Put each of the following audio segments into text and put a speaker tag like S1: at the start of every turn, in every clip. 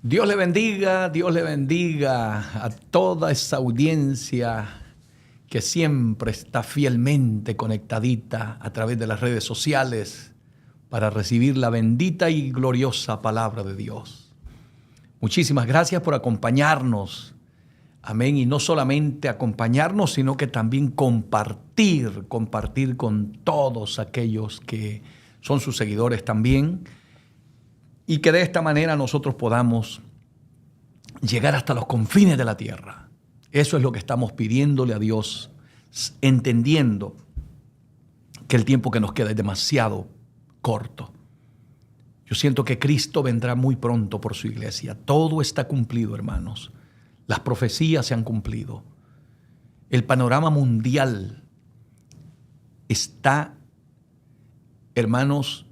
S1: Dios le bendiga a toda esa audiencia que siempre está fielmente conectadita a través de las redes sociales para recibir la bendita y gloriosa palabra de Dios. Muchísimas gracias por acompañarnos. Amén. Y no solamente acompañarnos, sino que también compartir con todos aquellos que son sus seguidores también. Y que de esta manera nosotros podamos llegar hasta los confines de la tierra. Eso es lo que estamos pidiéndole a Dios, entendiendo que el tiempo que nos queda es demasiado corto. Yo siento que Cristo vendrá muy pronto por su iglesia. Todo está cumplido, hermanos. Las profecías se han cumplido. El panorama mundial está, hermanos,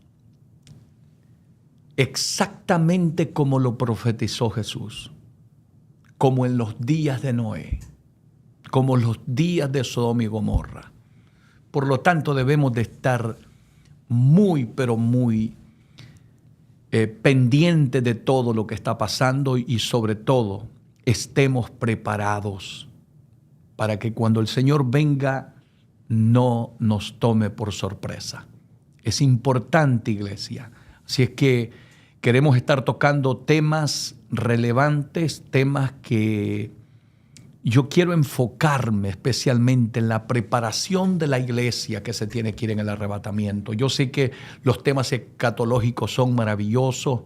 S1: exactamente como lo profetizó Jesús, como en los días de Noé, como en los días de Sodoma y Gomorra. Por lo tanto, debemos de estar muy, pero muy pendientes de todo lo que está pasando y sobre todo estemos preparados para que cuando el Señor venga no nos tome por sorpresa. Es importante, iglesia. Así es que queremos estar tocando temas relevantes, temas que yo quiero enfocarme especialmente en la preparación de la iglesia que se tiene que ir en el arrebatamiento. Yo sé que los temas escatológicos son maravillosos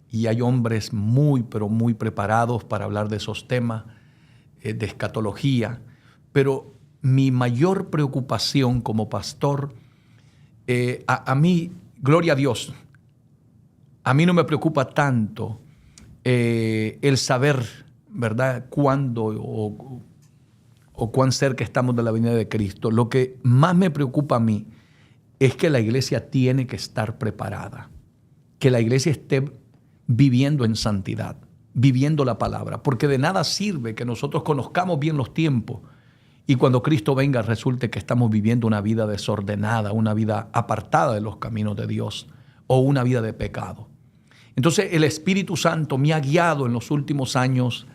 S1: y hay hombres muy, pero muy preparados para hablar de esos temas de escatología, pero mi mayor preocupación como pastor, a mí, gloria a Dios, a mí no me preocupa tanto el saber, ¿verdad?, cuándo o cuán cerca estamos de la venida de Cristo. Lo que más me preocupa a mí es que la iglesia tiene que estar preparada, que la iglesia esté viviendo en santidad, viviendo la palabra, porque de nada sirve que nosotros conozcamos bien los tiempos y cuando Cristo venga resulte que estamos viviendo una vida desordenada, una vida apartada de los caminos de Dios o una vida de pecado. Entonces el Espíritu Santo me ha guiado en los últimos años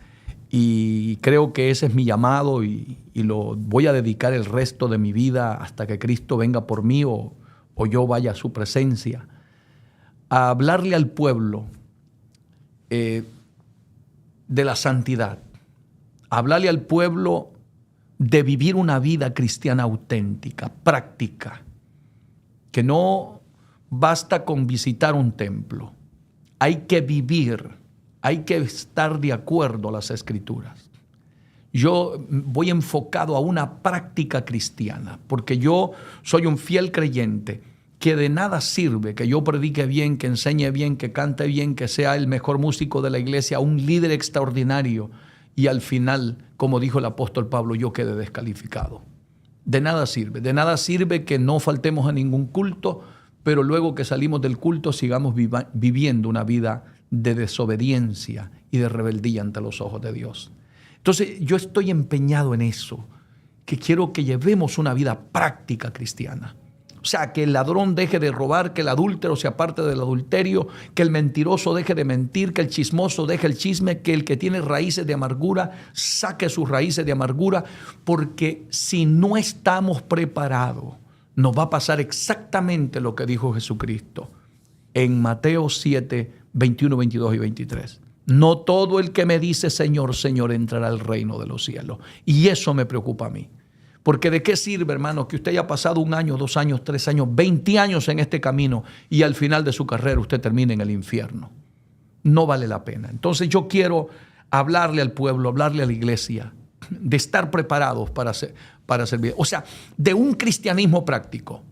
S1: y creo que ese es mi llamado y lo voy a dedicar el resto de mi vida hasta que Cristo venga por mí o yo vaya a su presencia, a hablarle al pueblo de la santidad, a hablarle al pueblo de vivir una vida cristiana auténtica, práctica, que no basta con visitar un templo. Hay que vivir, hay que estar de acuerdo a las Escrituras. Yo voy enfocado a una práctica cristiana, porque yo soy un fiel creyente que de nada sirve que yo predique bien, que enseñe bien, que cante bien, que sea el mejor músico de la iglesia, un líder extraordinario, y al final, como dijo el apóstol Pablo, yo quede descalificado. De nada sirve que no faltemos a ningún culto, pero luego que salimos del culto sigamos viviendo una vida de desobediencia y de rebeldía ante los ojos de Dios. Entonces yo estoy empeñado en eso, que quiero que llevemos una vida práctica cristiana. O sea, que el ladrón deje de robar, que el adúltero se aparte del adulterio, que el mentiroso deje de mentir, que el chismoso deje el chisme, que el que tiene raíces de amargura saque sus raíces de amargura, porque si no estamos preparados, nos va a pasar exactamente lo que dijo Jesucristo en Mateo 7, 21, 22 y 23. No todo el que me dice Señor, Señor entrará al reino de los cielos. Y eso me preocupa a mí. Porque ¿de qué sirve, hermano, que usted haya pasado 1 año, 2 años, 3 años, 20 años en este camino y al final de su carrera usted termine en el infierno? No vale la pena. Entonces yo quiero hablarle al pueblo, hablarle a la iglesia, de estar preparados para servir. O sea, de un cristianismo práctico.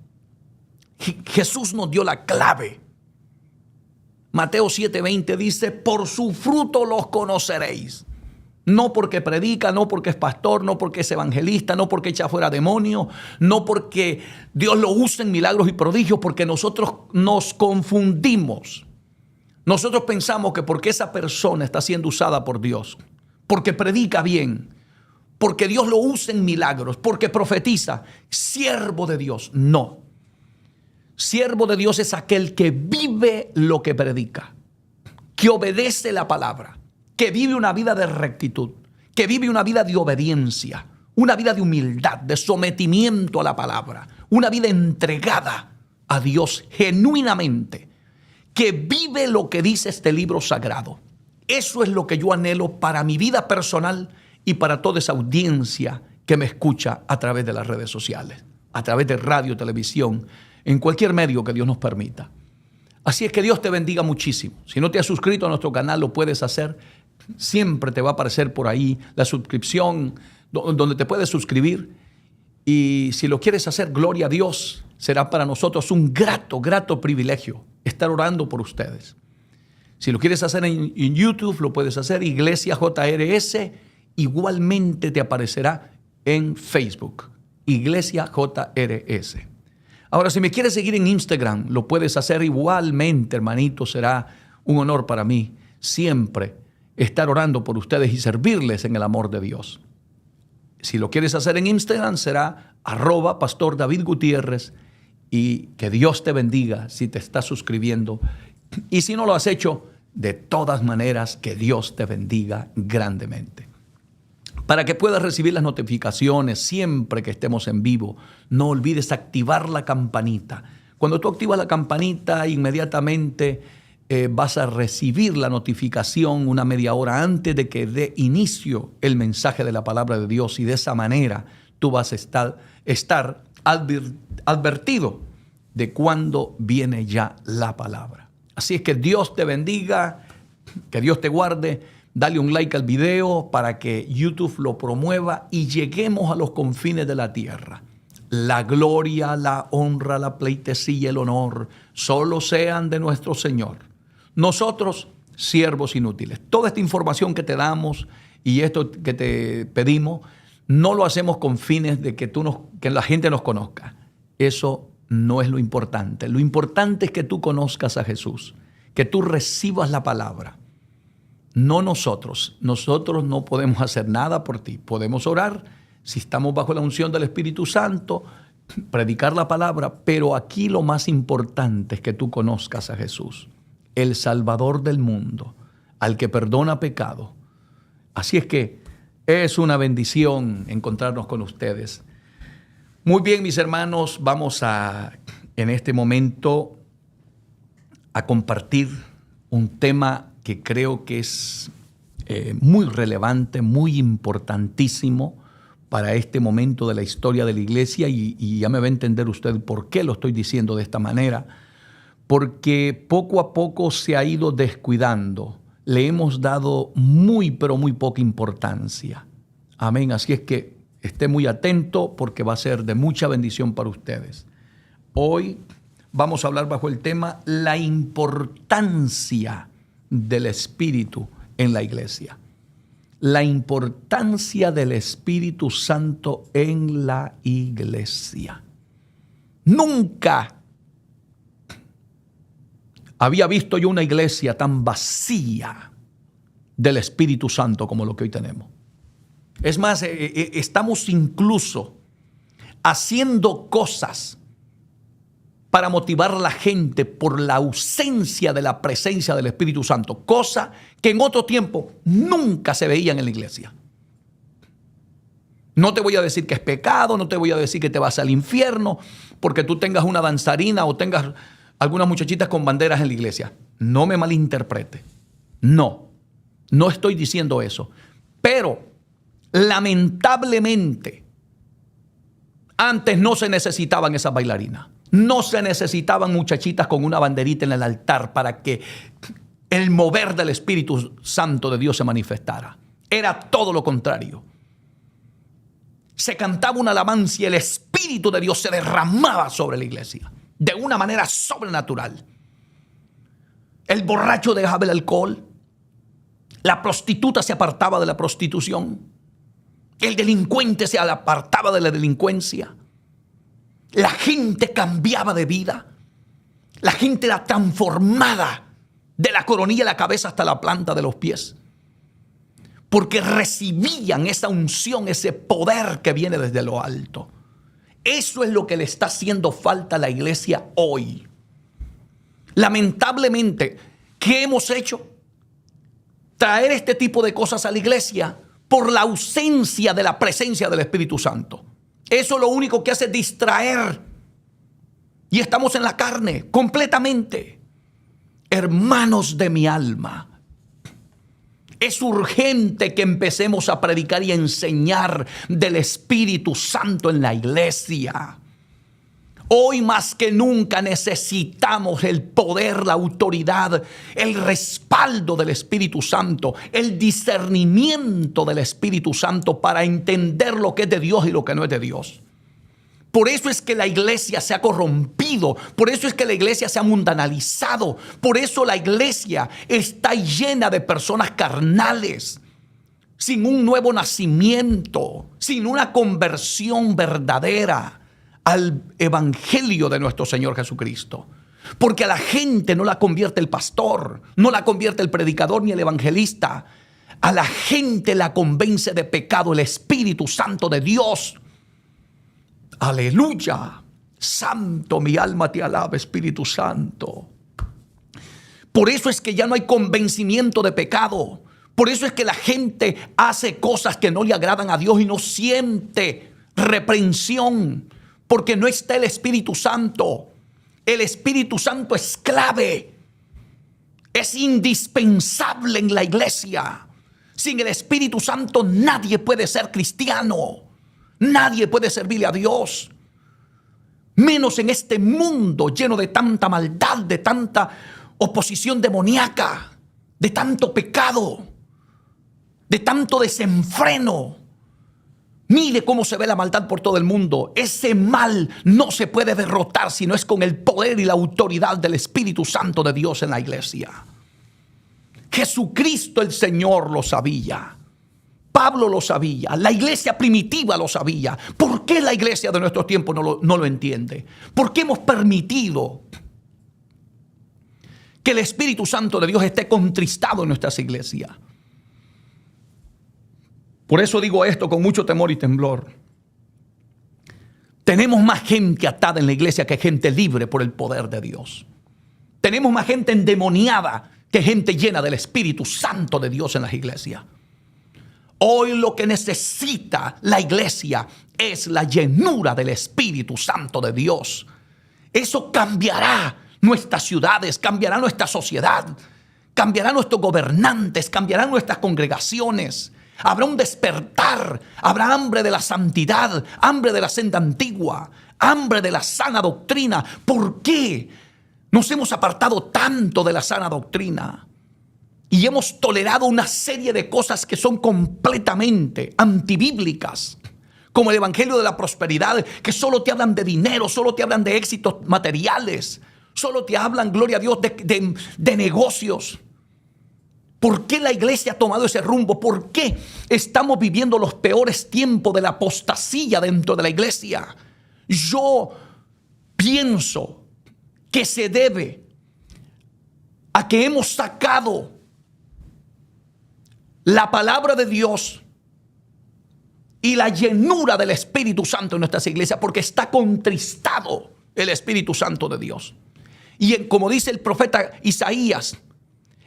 S1: Jesús nos dio la clave. Mateo 7:20 dice, por su fruto los conoceréis. No porque predica, no porque es pastor, no porque es evangelista, no porque echa fuera demonios, no porque Dios lo usa en milagros y prodigios, porque nosotros nos confundimos. Nosotros pensamos que porque esa persona está siendo usada por Dios, porque predica bien, porque Dios lo usa en milagros, porque profetiza, siervo de Dios. No. Siervo de Dios es aquel que vive lo que predica, que obedece la palabra, que vive una vida de rectitud, que vive una vida de obediencia, una vida de humildad, de sometimiento a la palabra, una vida entregada a Dios genuinamente, que vive lo que dice este libro sagrado. Eso es lo que yo anhelo para mi vida personal y para toda esa audiencia que me escucha a través de las redes sociales, a través de radio, televisión, en cualquier medio que Dios nos permita. Así es que Dios te bendiga muchísimo. Si no te has suscrito a nuestro canal, lo puedes hacer. Siempre te va a aparecer por ahí la suscripción, donde te puedes suscribir. Y si lo quieres hacer, gloria a Dios, será para nosotros un grato privilegio estar orando por ustedes. Si lo quieres hacer en YouTube, lo puedes hacer. Iglesia JRS, igualmente te aparecerá en Facebook. Iglesia JRS. Ahora, si me quieres seguir en Instagram, lo puedes hacer igualmente, hermanito. Será un honor para mí siempre estar orando por ustedes y servirles en el amor de Dios. Si lo quieres hacer en Instagram, será @Pastor David Gutiérrez, y que Dios te bendiga si te estás suscribiendo. Y si no lo has hecho, de todas maneras, que Dios te bendiga grandemente. Para que puedas recibir las notificaciones siempre que estemos en vivo, no olvides activar la campanita. Cuando tú activas la campanita, inmediatamente vas a recibir la notificación una media hora antes de que dé inicio el mensaje de la palabra de Dios, y de esa manera tú vas a estar advertido de cuándo viene ya la palabra. Así es que Dios te bendiga, que Dios te guarde. Dale un like al video para que YouTube lo promueva y lleguemos a los confines de la tierra. La gloria, la honra, la pleitesía, el honor solo sean de nuestro Señor. Nosotros, siervos inútiles. Toda esta información que te damos y esto que te pedimos, no lo hacemos con fines de que la gente nos conozca. Eso no es lo importante. Lo importante es que tú conozcas a Jesús, que tú recibas la palabra. No nosotros. Nosotros no podemos hacer nada por ti. Podemos orar si estamos bajo la unción del Espíritu Santo, predicar la palabra, pero aquí lo más importante es que tú conozcas a Jesús, el Salvador del mundo, al que perdona pecado. Así es que es una bendición encontrarnos con ustedes. Muy bien, mis hermanos, vamos en este momento a compartir un tema que creo que es muy relevante, muy importantísimo para este momento de la historia de la iglesia, y ya me va a entender usted por qué lo estoy diciendo de esta manera, porque poco a poco se ha ido descuidando, le hemos dado pero muy poca importancia. Amén, así es que esté muy atento porque va a ser de mucha bendición para ustedes. Hoy vamos a hablar bajo el tema la importancia del Espíritu en la iglesia. La importancia del Espíritu Santo en la iglesia. Nunca había visto yo una iglesia tan vacía del Espíritu Santo como lo que hoy tenemos. Es más, estamos incluso haciendo cosas para motivar a la gente por la ausencia de la presencia del Espíritu Santo, cosa que en otro tiempo nunca se veían en la iglesia. No te voy a decir que es pecado, no te voy a decir que te vas al infierno porque tú tengas una danzarina o tengas algunas muchachitas con banderas en la iglesia. No me malinterprete. No estoy diciendo eso. Pero lamentablemente antes no se necesitaban esas bailarinas. No se necesitaban muchachitas con una banderita en el altar para que el mover del Espíritu Santo de Dios se manifestara. Era todo lo contrario. Se cantaba una alabanza y el Espíritu de Dios se derramaba sobre la iglesia de una manera sobrenatural. El borracho dejaba el alcohol. La prostituta se apartaba de la prostitución. El delincuente se apartaba de la delincuencia. La gente cambiaba de vida. La gente era transformada de la coronilla de la cabeza hasta la planta de los pies. Porque recibían esa unción, ese poder que viene desde lo alto. Eso es lo que le está haciendo falta a la iglesia hoy. Lamentablemente, ¿qué hemos hecho? traer este tipo de cosas a la iglesia por la ausencia de la presencia del Espíritu Santo. Eso lo único que hace es distraer. Y estamos en la carne completamente. Hermanos de mi alma, es urgente que empecemos a predicar y a enseñar del Espíritu Santo en la iglesia. Hoy más que nunca necesitamos el poder, la autoridad, el respaldo del Espíritu Santo, el discernimiento del Espíritu Santo para entender lo que es de Dios y lo que no es de Dios. Por eso es que la iglesia se ha corrompido, por eso es que la iglesia se ha mundanalizado, por eso la iglesia está llena de personas carnales, sin un nuevo nacimiento, sin una conversión verdadera al evangelio de nuestro Señor Jesucristo. Porque a la gente no la convierte el pastor, no la convierte el predicador ni el evangelista. A la gente la convence de pecado el Espíritu Santo de Dios. Aleluya. Santo, mi alma te alaba, Espíritu Santo. Por eso es que ya no hay convencimiento de pecado. Por eso es que la gente hace cosas que no le agradan a Dios y no siente reprensión. Porque no está el Espíritu Santo. El Espíritu Santo es clave. Es indispensable en la iglesia. Sin el Espíritu Santo nadie puede ser cristiano. Nadie puede servirle a Dios. Menos en este mundo lleno de tanta maldad, de tanta oposición demoníaca, de tanto pecado, de tanto desenfreno. Mire cómo se ve la maldad por todo el mundo. Ese mal no se puede derrotar si no es con el poder y la autoridad del Espíritu Santo de Dios en la iglesia. Jesucristo el Señor lo sabía. Pablo lo sabía. La iglesia primitiva lo sabía. ¿Por qué la iglesia de nuestro tiempo no lo entiende? ¿Por qué hemos permitido que el Espíritu Santo de Dios esté contristado en nuestras iglesias? Por eso digo esto con mucho temor y temblor. Tenemos más gente atada en la iglesia que gente libre por el poder de Dios. Tenemos más gente endemoniada que gente llena del Espíritu Santo de Dios en las iglesias. Hoy lo que necesita la iglesia es la llenura del Espíritu Santo de Dios. Eso cambiará nuestras ciudades, cambiará nuestra sociedad, cambiará nuestros gobernantes, cambiarán nuestras congregaciones. Habrá un despertar, habrá hambre de la santidad, hambre de la senda antigua, hambre de la sana doctrina. ¿Por qué nos hemos apartado tanto de la sana doctrina? Y hemos tolerado una serie de cosas que son completamente antibíblicas, como el evangelio de la prosperidad, que solo te hablan de dinero, solo te hablan de éxitos materiales, solo te hablan, gloria a Dios, de negocios. ¿Por qué la iglesia ha tomado ese rumbo? ¿Por qué estamos viviendo los peores tiempos de la apostasía dentro de la iglesia? Yo pienso que se debe a que hemos sacado la palabra de Dios y la llenura del Espíritu Santo en nuestras iglesias, porque está contristado el Espíritu Santo de Dios. Y como dice el profeta Isaías,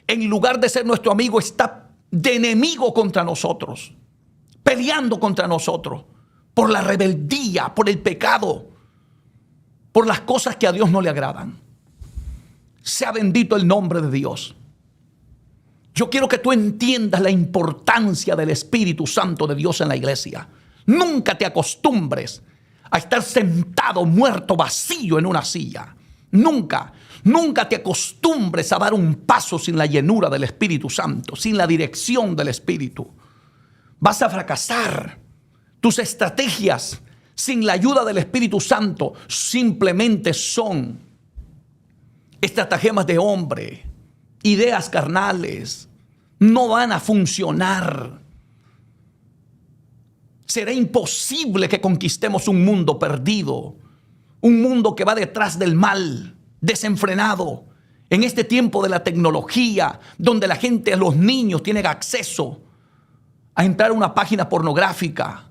S1: en lugar de ser nuestro amigo, está de enemigo contra nosotros, peleando contra nosotros por la rebeldía, por el pecado, por las cosas que a Dios no le agradan. Sea bendito el nombre de Dios. Yo quiero que tú entiendas la importancia del Espíritu Santo de Dios en la iglesia. Nunca te acostumbres a estar sentado, muerto, vacío en una silla. Nunca te acostumbres a dar un paso sin la llenura del Espíritu Santo, sin la dirección del Espíritu. Vas a fracasar. Tus estrategias sin la ayuda del Espíritu Santo simplemente son estratagemas de hombre, ideas carnales. No van a funcionar. Será imposible que conquistemos un mundo perdido, un mundo que va detrás del mal, desenfrenado, en este tiempo de la tecnología, donde la gente, los niños tienen acceso a entrar a una página pornográfica.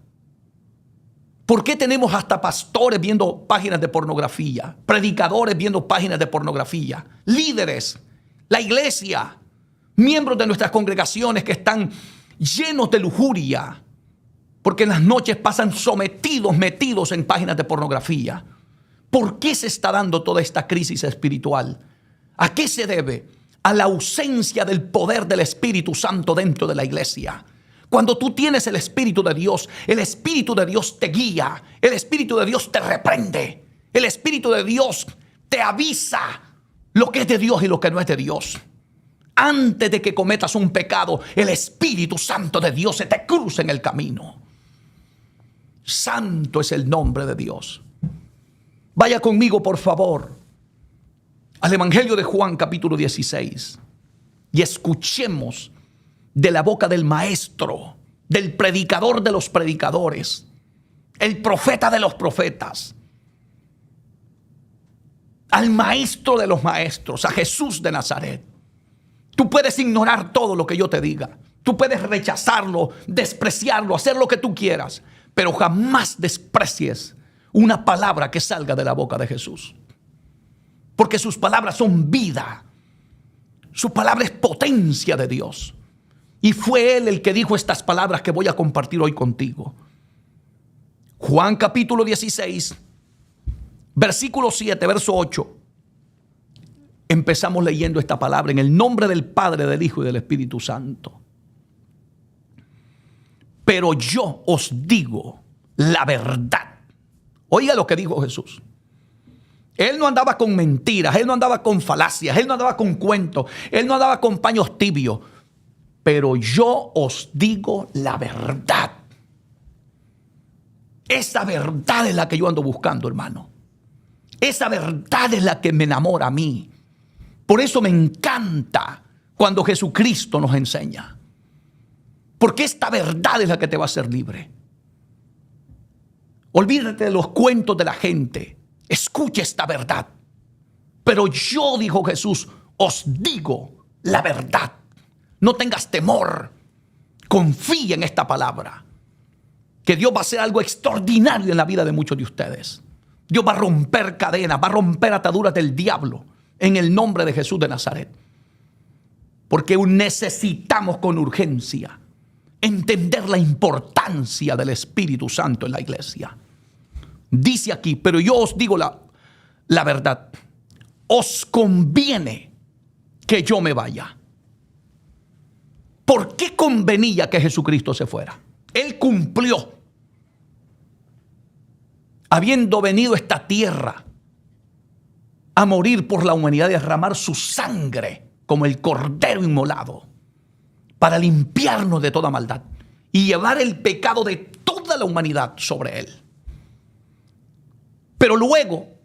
S1: ¿Por qué tenemos hasta pastores viendo páginas de pornografía? Predicadores viendo páginas de pornografía. Líderes, la iglesia, miembros de nuestras congregaciones que están llenos de lujuria, porque en las noches pasan metidos en páginas de pornografía. ¿Por qué se está dando toda esta crisis espiritual? ¿A qué se debe? A la ausencia del poder del Espíritu Santo dentro de la iglesia. Cuando tú tienes el Espíritu de Dios te guía, el Espíritu de Dios te reprende, el Espíritu de Dios te avisa lo que es de Dios y lo que no es de Dios. Antes de que cometas un pecado, el Espíritu Santo de Dios se te cruza en el camino. Santo es el nombre de Dios. Vaya conmigo, por favor, al Evangelio de Juan, capítulo 16, y escuchemos de la boca del maestro, del predicador de los predicadores, el profeta de los profetas, al maestro de los maestros, a Jesús de Nazaret. Tú puedes ignorar todo lo que yo te diga. Tú puedes rechazarlo, despreciarlo, hacer lo que tú quieras, pero jamás desprecies una palabra que salga de la boca de Jesús. Porque sus palabras son vida. Su palabra es potencia de Dios. Y fue Él el que dijo estas palabras que voy a compartir hoy contigo. Juan capítulo 16, versículo 7, verso 8. Empezamos leyendo esta palabra en el nombre del Padre, del Hijo y del Espíritu Santo. Pero yo os digo la verdad. Oiga lo que dijo Jesús. Él no andaba con mentiras, Él no andaba con falacias, Él no andaba con cuentos, Él no andaba con paños tibios. Pero yo os digo la verdad. Esa verdad es la que yo ando buscando, hermano. Esa verdad es la que me enamora a mí. Por eso me encanta cuando Jesucristo nos enseña. Porque esta verdad es la que te va a hacer libre. Olvídate de los cuentos de la gente. Escucha esta verdad. Pero yo, dijo Jesús, os digo la verdad. No tengas temor. Confía en esta palabra. Que Dios va a hacer algo extraordinario en la vida de muchos de ustedes. Dios va a romper cadenas, va a romper ataduras del diablo en el nombre de Jesús de Nazaret. Porque necesitamos con urgencia entender la importancia del Espíritu Santo en la iglesia. Dice aquí, pero yo os digo la verdad. Os conviene que yo me vaya. ¿Por qué convenía que Jesucristo se fuera? Él cumplió. Habiendo venido a esta tierra a morir por la humanidad y a derramar su sangre como el cordero inmolado para limpiarnos de toda maldad y llevar el pecado de toda la humanidad sobre él. Pero luego,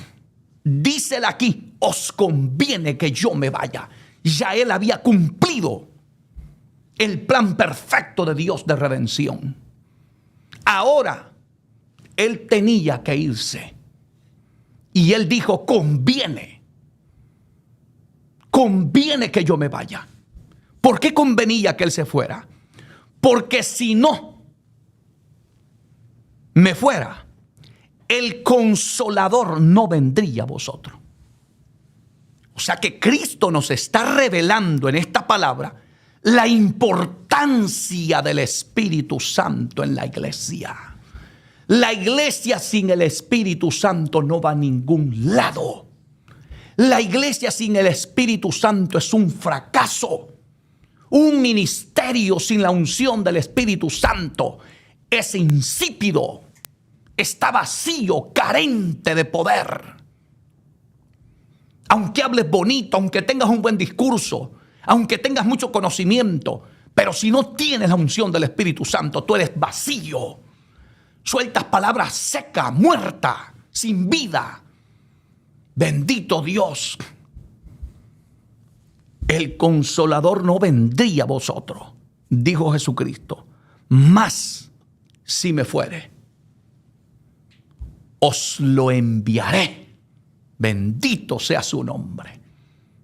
S1: dice él aquí, os conviene que yo me vaya. Ya él había cumplido el plan perfecto de Dios de redención. Ahora, él tenía que irse. Y él dijo, conviene que yo me vaya. ¿Por qué convenía que él se fuera? Porque si no me fuera, el Consolador no vendría a vosotros. O sea que Cristo nos está revelando en esta palabra la importancia del Espíritu Santo en la iglesia. La iglesia sin el Espíritu Santo no va a ningún lado. La iglesia sin el Espíritu Santo es un fracaso. Un ministerio sin la unción del Espíritu Santo es insípido, está vacío, carente de poder. Aunque hables bonito, aunque tengas un buen discurso, aunque tengas mucho conocimiento, pero si no tienes la unción del Espíritu Santo, tú eres vacío. Sueltas palabras secas, muertas, sin vida. Bendito Dios. El Consolador no vendría a vosotros, dijo Jesucristo, mas si me fuere, os lo enviaré. Bendito sea su nombre.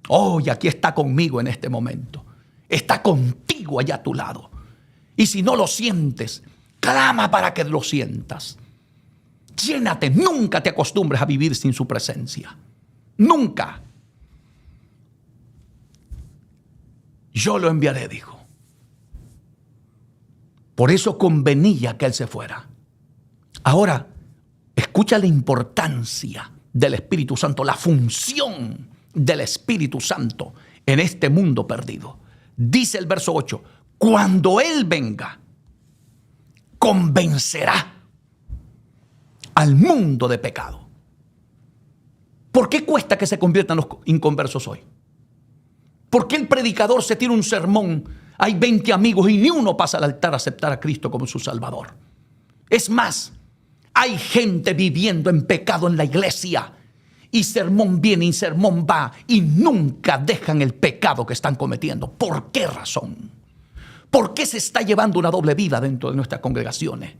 S1: Oh, y aquí está conmigo en este momento. Está contigo allá a tu lado. Y si no lo sientes, clama para que lo sientas. Llénate, nunca te acostumbres a vivir sin su presencia. Nunca. yo lo enviaré, dijo. Por eso convenía que él se fuera. Ahora, escucha la importancia del Espíritu Santo, la función del Espíritu Santo en este mundo perdido. Dice el verso 8, cuando Él venga, convencerá al mundo de pecado. ¿Por qué cuesta que se conviertan los inconversos hoy? ¿Por qué el predicador se tira un sermón? Hay 20 amigos y ni uno pasa al altar a aceptar a Cristo como su Salvador. Es más, hay gente viviendo en pecado en la iglesia y sermón viene y sermón va y nunca dejan el pecado que están cometiendo. ¿Por qué razón? ¿Por qué se está llevando una doble vida dentro de nuestras congregaciones?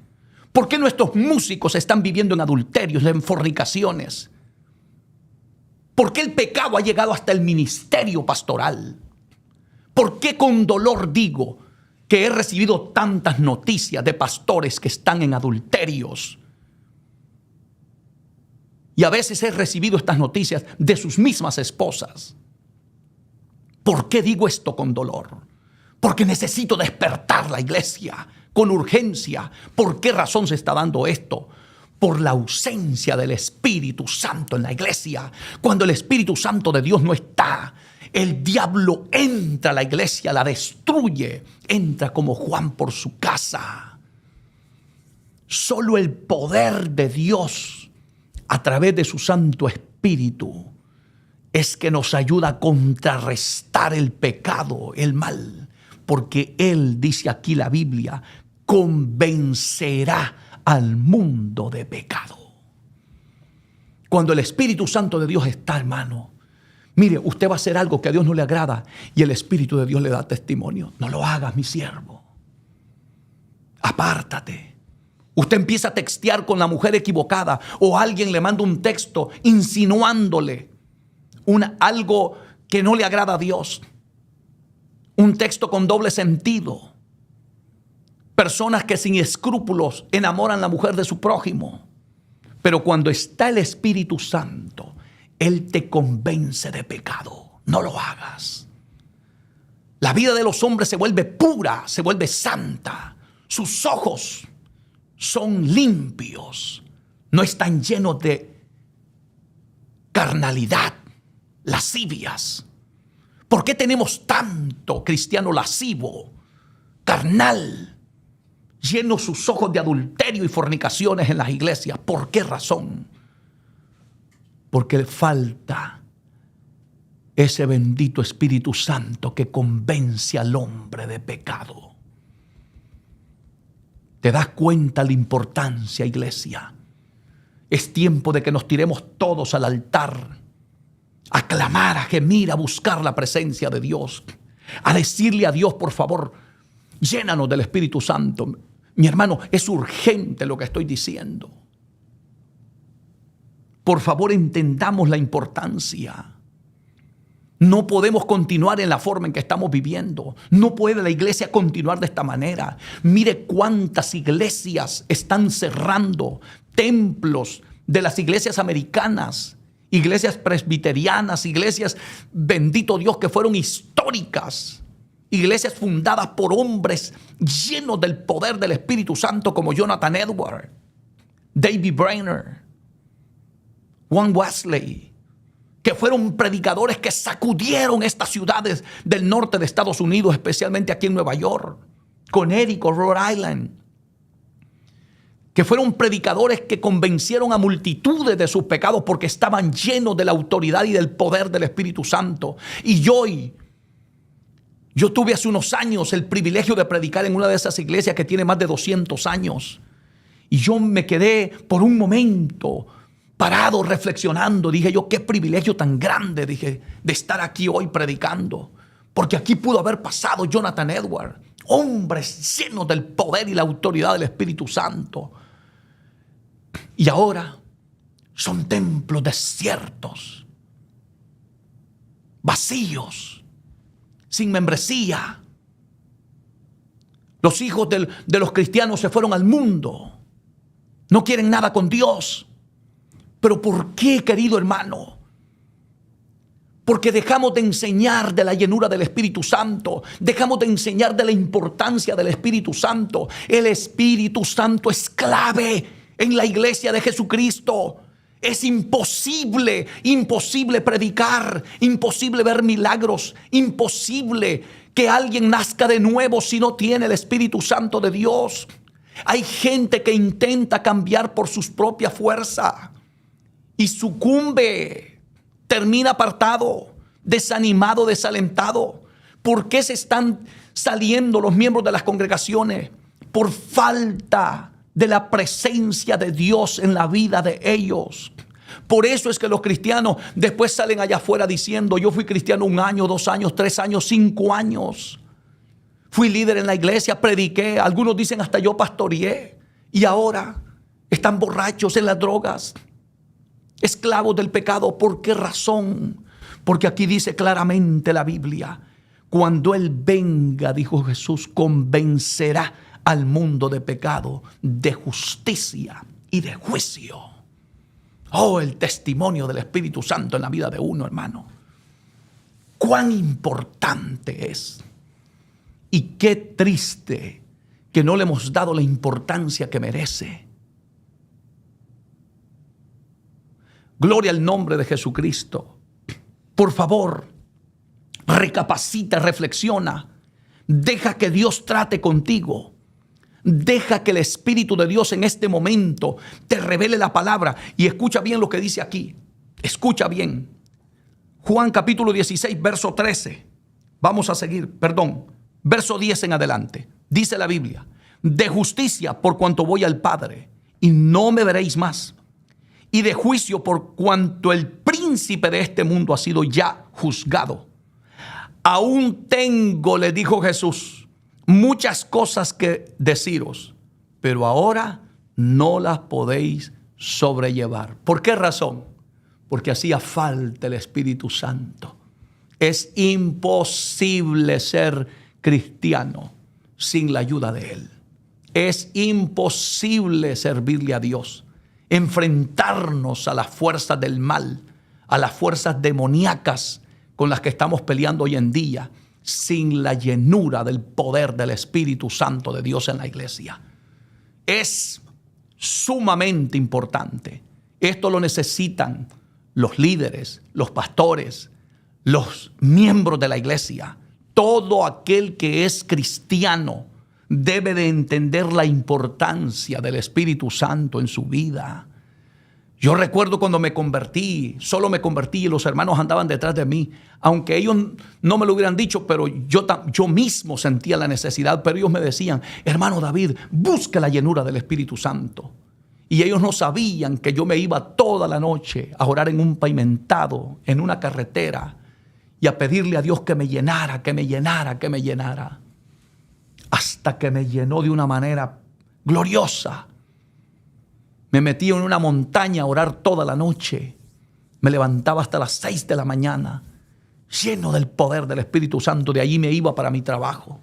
S1: ¿Por qué nuestros músicos están viviendo en adulterios, en fornicaciones? ¿Por qué el pecado ha llegado hasta el ministerio pastoral? ¿Por qué con dolor digo que he recibido tantas noticias de pastores que están en adulterios? Y a veces he recibido estas noticias de sus mismas esposas. ¿Por qué digo esto con dolor? Porque necesito despertar la iglesia con urgencia. ¿Por qué razón se está dando esto? Por la ausencia del Espíritu Santo en la iglesia. Cuando el Espíritu Santo de Dios no está, el diablo entra a la iglesia, la destruye, entra como Juan por su casa. Solo el poder de Dios a través de su Santo Espíritu es que nos ayuda a contrarrestar el pecado, el mal, porque Él, dice aquí la Biblia, convencerá al mundo de pecado. Cuando el Espíritu Santo de Dios está, hermano, mire, usted va a hacer algo que a Dios no le agrada y el Espíritu de Dios le da testimonio. No lo hagas, mi siervo. Apártate. Usted empieza a textear con la mujer equivocada o alguien le manda un texto insinuándole algo que no le agrada a Dios. Un texto con doble sentido. Personas que sin escrúpulos enamoran a la mujer de su prójimo. Pero cuando está el Espíritu Santo, Él te convence de pecado. No lo hagas. La vida de los hombres se vuelve pura, se vuelve santa. Sus ojos son limpios. No están llenos de carnalidad, lascivias. ¿Por qué tenemos tanto cristiano lascivo, carnal, lleno sus ojos de adulterio y fornicaciones en las iglesias? ¿Por qué razón? Porque le falta ese bendito Espíritu Santo que convence al hombre de pecado. ¿Te das cuenta la importancia, iglesia? Es tiempo de que nos tiremos todos al altar, a clamar, a gemir, a buscar la presencia de Dios, a decirle a Dios, por favor, llénanos del Espíritu Santo. Mi hermano, es urgente lo que estoy diciendo. Por favor, entendamos la importancia. No podemos continuar en la forma en que estamos viviendo. No puede la iglesia continuar de esta manera. Mire cuántas iglesias están cerrando, templos de las iglesias americanas, iglesias presbiterianas, iglesias, bendito Dios, que fueron históricas. Iglesias fundadas por hombres llenos del poder del Espíritu Santo como Jonathan Edwards, David Brainerd, Juan Wesley, que fueron predicadores que sacudieron estas ciudades del norte de Estados Unidos, especialmente aquí en Nueva York, Connecticut, Rhode Island, que fueron predicadores que convencieron a multitudes de sus pecados porque estaban llenos de la autoridad y del poder del Espíritu Santo. Y yo tuve hace unos años el privilegio de predicar en una de esas iglesias que tiene más de 200 años. Y yo me quedé por un momento parado reflexionando. Dije yo, qué privilegio tan grande, dije, de estar aquí hoy predicando. Porque aquí pudo haber pasado Jonathan Edwards, hombres llenos del poder y la autoridad del Espíritu Santo. Y ahora son templos desiertos, vacíos, sin membresía. Los hijos de los cristianos se fueron al mundo. No quieren nada con Dios. ¿Pero por qué, querido hermano? Porque dejamos de enseñar de la llenura del Espíritu Santo. Dejamos de enseñar de la importancia del Espíritu Santo. El Espíritu Santo es clave en la iglesia de Jesucristo. Es imposible predicar, imposible ver milagros, imposible que alguien nazca de nuevo si no tiene el Espíritu Santo de Dios. Hay gente que intenta cambiar por sus propias fuerzas y sucumbe, termina apartado, desanimado, desalentado. ¿Por qué se están saliendo los miembros de las congregaciones? Por falta de la presencia de Dios en la vida de ellos. Por eso es que los cristianos después salen allá afuera diciendo: yo fui cristiano 1 año, 2 años, 3 años, 5 años. Fui líder en la iglesia, prediqué. Algunos dicen hasta yo pastoreé. Y ahora están borrachos, en las drogas, esclavos del pecado. ¿Por qué razón? Porque aquí dice claramente la Biblia: cuando Él venga, dijo Jesús, convencerá al mundo de pecado, de justicia y de juicio. Oh, el testimonio del Espíritu Santo en la vida de uno, hermano. Cuán importante es. Y qué triste que no le hemos dado la importancia que merece. Gloria al nombre de Jesucristo. Por favor, recapacita, reflexiona. Deja que Dios trate contigo. Deja que el Espíritu de Dios en este momento te revele la palabra. Y escucha bien lo que dice aquí. Escucha bien. Juan capítulo 16, verso 13. Vamos a seguir, verso 10 en adelante. Dice la Biblia: de justicia por cuanto voy al Padre y no me veréis más. Y de juicio por cuanto el príncipe de este mundo ha sido ya juzgado. Aún tengo, le dijo Jesús, muchas cosas que deciros, pero ahora no las podéis sobrellevar. ¿Por qué razón? Porque hacía falta el Espíritu Santo. Es imposible ser cristiano sin la ayuda de Él. Es imposible servirle a Dios, enfrentarnos a las fuerzas del mal, a las fuerzas demoníacas con las que estamos peleando hoy en día, sin la llenura del poder del Espíritu Santo de Dios en la iglesia. Es sumamente importante. Esto lo necesitan los líderes, los pastores, los miembros de la iglesia. Todo aquel que es cristiano debe de entender la importancia del Espíritu Santo en su vida. Yo recuerdo cuando me convertí, solo me convertí y los hermanos andaban detrás de mí. Aunque ellos no me lo hubieran dicho, pero yo mismo sentía la necesidad. Pero ellos me decían: hermano David, busca la llenura del Espíritu Santo. Y ellos no sabían que yo me iba toda la noche a orar en un pavimentado, en una carretera, y a pedirle a Dios que me llenara, que me llenara, que me llenara. Hasta que me llenó de una manera gloriosa. Me metí en una montaña a orar toda la noche. Me levantaba hasta las 6 de la mañana, lleno del poder del Espíritu Santo. De allí me iba para mi trabajo.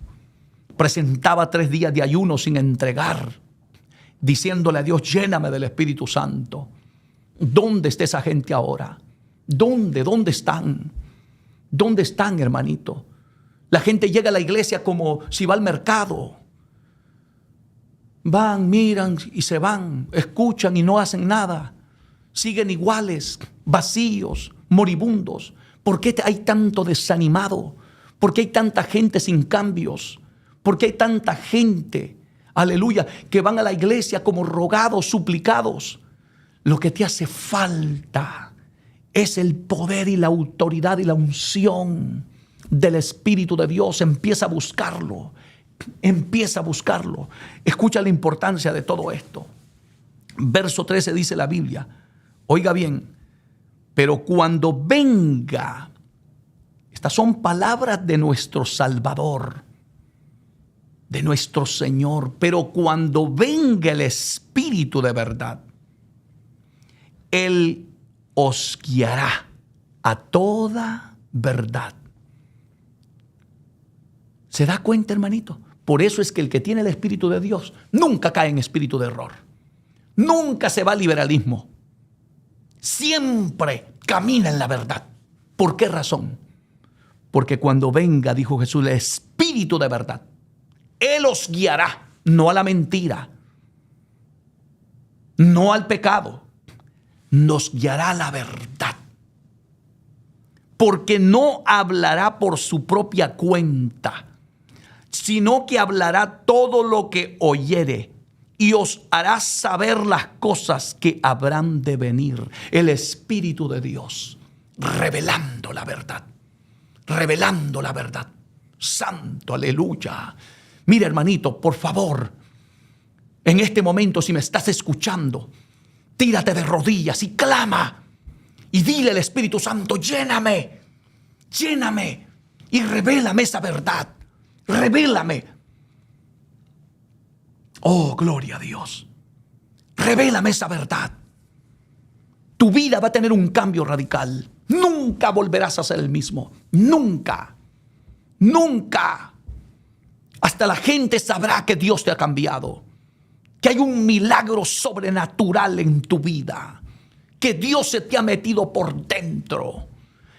S1: Presentaba 3 días de ayuno sin entregar, diciéndole a Dios: lléname del Espíritu Santo. ¿Dónde está esa gente ahora? ¿Dónde están? ¿Dónde están, hermanito? La gente llega a la iglesia como si va al mercado. Van, miran y se van, escuchan y no hacen nada. Siguen iguales, vacíos, moribundos. ¿Por qué hay tanto desanimado? ¿Por qué hay tanta gente sin cambios? ¿Por qué hay tanta gente, aleluya, que van a la iglesia como rogados, suplicados? Lo que te hace falta es el poder y la autoridad y la unción del Espíritu de Dios. Empieza a buscarlo. Empieza a buscarlo. Escucha la importancia de todo esto. Verso 13 dice la Biblia, oiga bien: pero cuando venga, estas son palabras de nuestro Salvador, de nuestro Señor, pero cuando venga el Espíritu de verdad, Él os guiará a toda verdad. ¿Se da cuenta, hermanito? Por eso es que el que tiene el Espíritu de Dios nunca cae en espíritu de error. Nunca se va al liberalismo. Siempre camina en la verdad. ¿Por qué razón? Porque cuando venga, dijo Jesús, el Espíritu de verdad, Él os guiará, no a la mentira, no al pecado, nos guiará a la verdad. Porque no hablará por su propia cuenta, sino que hablará todo lo que oyere y os hará saber las cosas que habrán de venir. El Espíritu de Dios, revelando la verdad, revelando la verdad. Santo, aleluya. Mira, hermanito, por favor, en este momento, si me estás escuchando, tírate de rodillas y clama. Y dile al Espíritu Santo, lléname, lléname y revélame esa verdad, revélame. Oh, gloria a Dios, revélame esa verdad. Tu vida va a tener un cambio radical. Nunca volverás a ser el mismo, nunca, nunca. Hasta la gente sabrá que Dios te ha cambiado, que hay un milagro sobrenatural en tu vida, que Dios se te ha metido por dentro.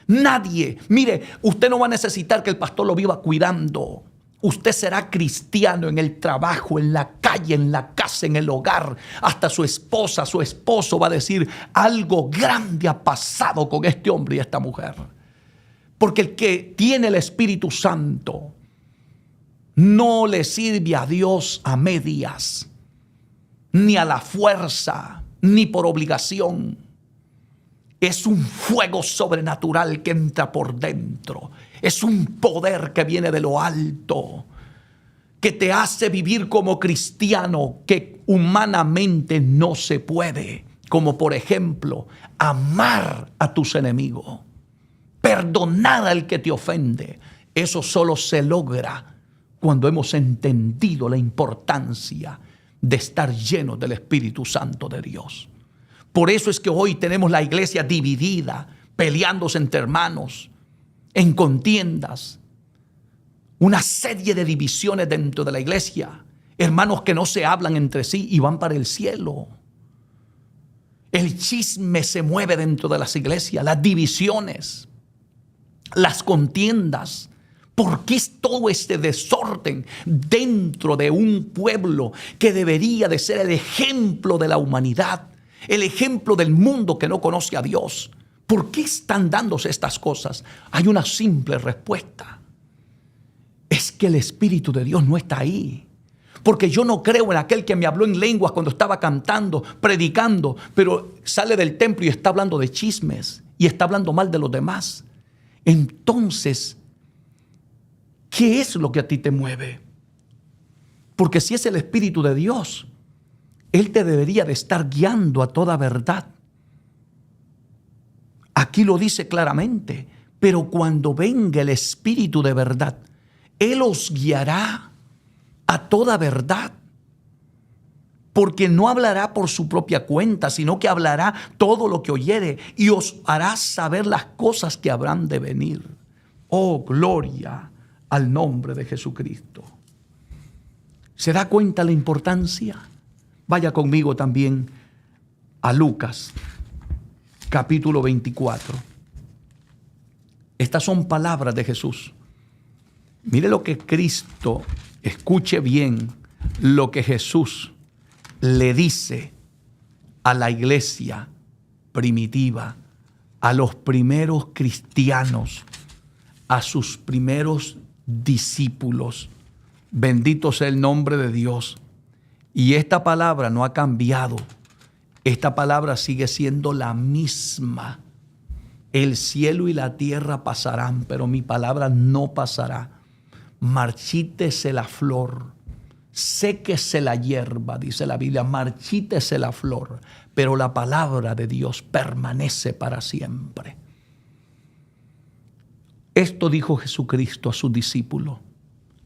S1: Nadie, mire, usted no va a necesitar que el pastor lo viva cuidando. Usted será cristiano en el trabajo, en la calle, en la casa, en el hogar. Hasta su esposa, su esposo va a decir, algo grande ha pasado con este hombre y esta mujer. Porque el que tiene el Espíritu Santo no le sirve a Dios a medias, ni a la fuerza, ni por obligación. Es un fuego sobrenatural que entra por dentro. Es un poder que viene de lo alto, que te hace vivir como cristiano, que humanamente no se puede. Como por ejemplo, amar a tus enemigos, perdonar al que te ofende. Eso solo se logra cuando hemos entendido la importancia de estar llenos del Espíritu Santo de Dios. Por eso es que hoy tenemos la iglesia dividida, peleándose entre hermanos, en contiendas, una serie de divisiones dentro de la iglesia, hermanos que no se hablan entre sí y van para el cielo. El chisme se mueve dentro de las iglesias, las divisiones, las contiendas. ¿Por qué es todo este desorden dentro de un pueblo que debería de ser el ejemplo de la humanidad? El ejemplo del mundo que no conoce a Dios. ¿Por qué están dándose estas cosas? Hay una simple respuesta. Es que el Espíritu de Dios no está ahí. Porque yo no creo en aquel que me habló en lenguas cuando estaba cantando, predicando, pero sale del templo y está hablando de chismes y está hablando mal de los demás. Entonces, ¿qué es lo que a ti te mueve? Porque si es el Espíritu de Dios, Él te debería de estar guiando a toda verdad. Aquí lo dice claramente, pero cuando venga el Espíritu de verdad, Él os guiará a toda verdad. Porque no hablará por su propia cuenta, sino que hablará todo lo que oyere y os hará saber las cosas que habrán de venir. Oh, gloria al nombre de Jesucristo. ¿Se da cuenta la importancia? Vaya conmigo también a Lucas, capítulo 24. Estas son palabras de Jesús. Mire lo que Cristo, escuche bien lo que Jesús le dice a la iglesia primitiva, a los primeros cristianos, a sus primeros discípulos. Bendito sea el nombre de Dios. Y esta palabra no ha cambiado. Esta palabra sigue siendo la misma. El cielo y la tierra pasarán, pero mi palabra no pasará. Marchítese la flor, séquese la hierba, dice la Biblia, marchítese la flor, pero la palabra de Dios permanece para siempre. Esto dijo Jesucristo a sus discípulos.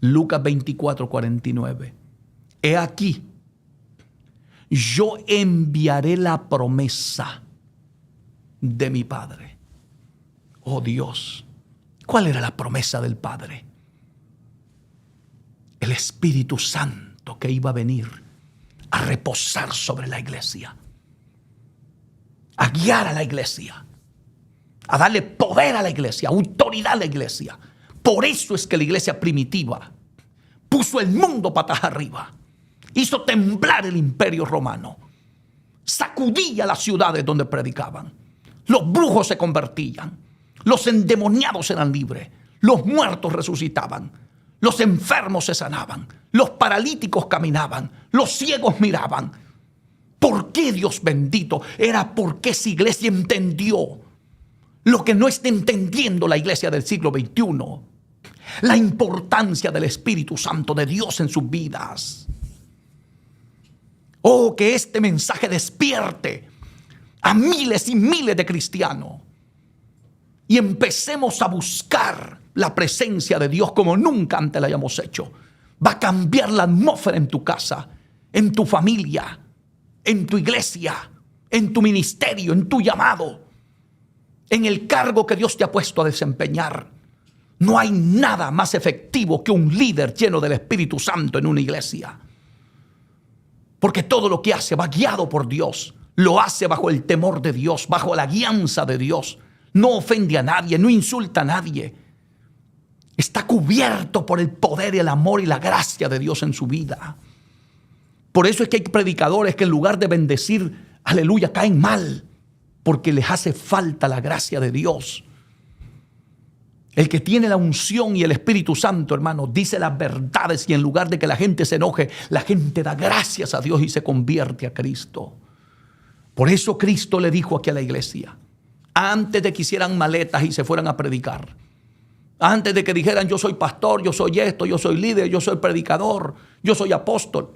S1: Lucas 24, 49. He aquí, yo enviaré la promesa de mi Padre. Oh Dios, ¿cuál era la promesa del Padre? El Espíritu Santo que iba a venir a reposar sobre la iglesia, a guiar a la iglesia, a darle poder a la iglesia, autoridad a la iglesia. Por eso es que la iglesia primitiva puso el mundo patas arriba, hizo temblar el imperio romano, sacudía las ciudades donde predicaban. Los brujos se convertían, los endemoniados eran libres, los muertos resucitaban, los enfermos se sanaban, los paralíticos caminaban, los ciegos miraban. ¿Por qué, Dios bendito? Era porque esa iglesia entendió lo que no está entendiendo la iglesia del siglo XXI. La importancia del Espíritu Santo de Dios en sus vidas. Oh, que este mensaje despierte a miles y miles de cristianos y empecemos a buscar la presencia de Dios como nunca antes la hayamos hecho. Va a cambiar la atmósfera en tu casa, en tu familia, en tu iglesia, en tu ministerio, en tu llamado, en el cargo que Dios te ha puesto a desempeñar. No hay nada más efectivo que un líder lleno del Espíritu Santo en una iglesia. Porque todo lo que hace va guiado por Dios. Lo hace bajo el temor de Dios, bajo la guianza de Dios. No ofende a nadie, no insulta a nadie. Está cubierto por el poder y el amor y la gracia de Dios en su vida. Por eso es que hay predicadores que en lugar de bendecir, aleluya, caen mal. Porque les hace falta la gracia de Dios. El que tiene la unción y el Espíritu Santo, hermano, dice las verdades y en lugar de que la gente se enoje, la gente da gracias a Dios y se convierte a Cristo. Por eso Cristo le dijo aquí a la iglesia, antes de que hicieran maletas y se fueran a predicar, antes de que dijeran yo soy pastor, yo soy esto, yo soy líder, yo soy predicador, yo soy apóstol,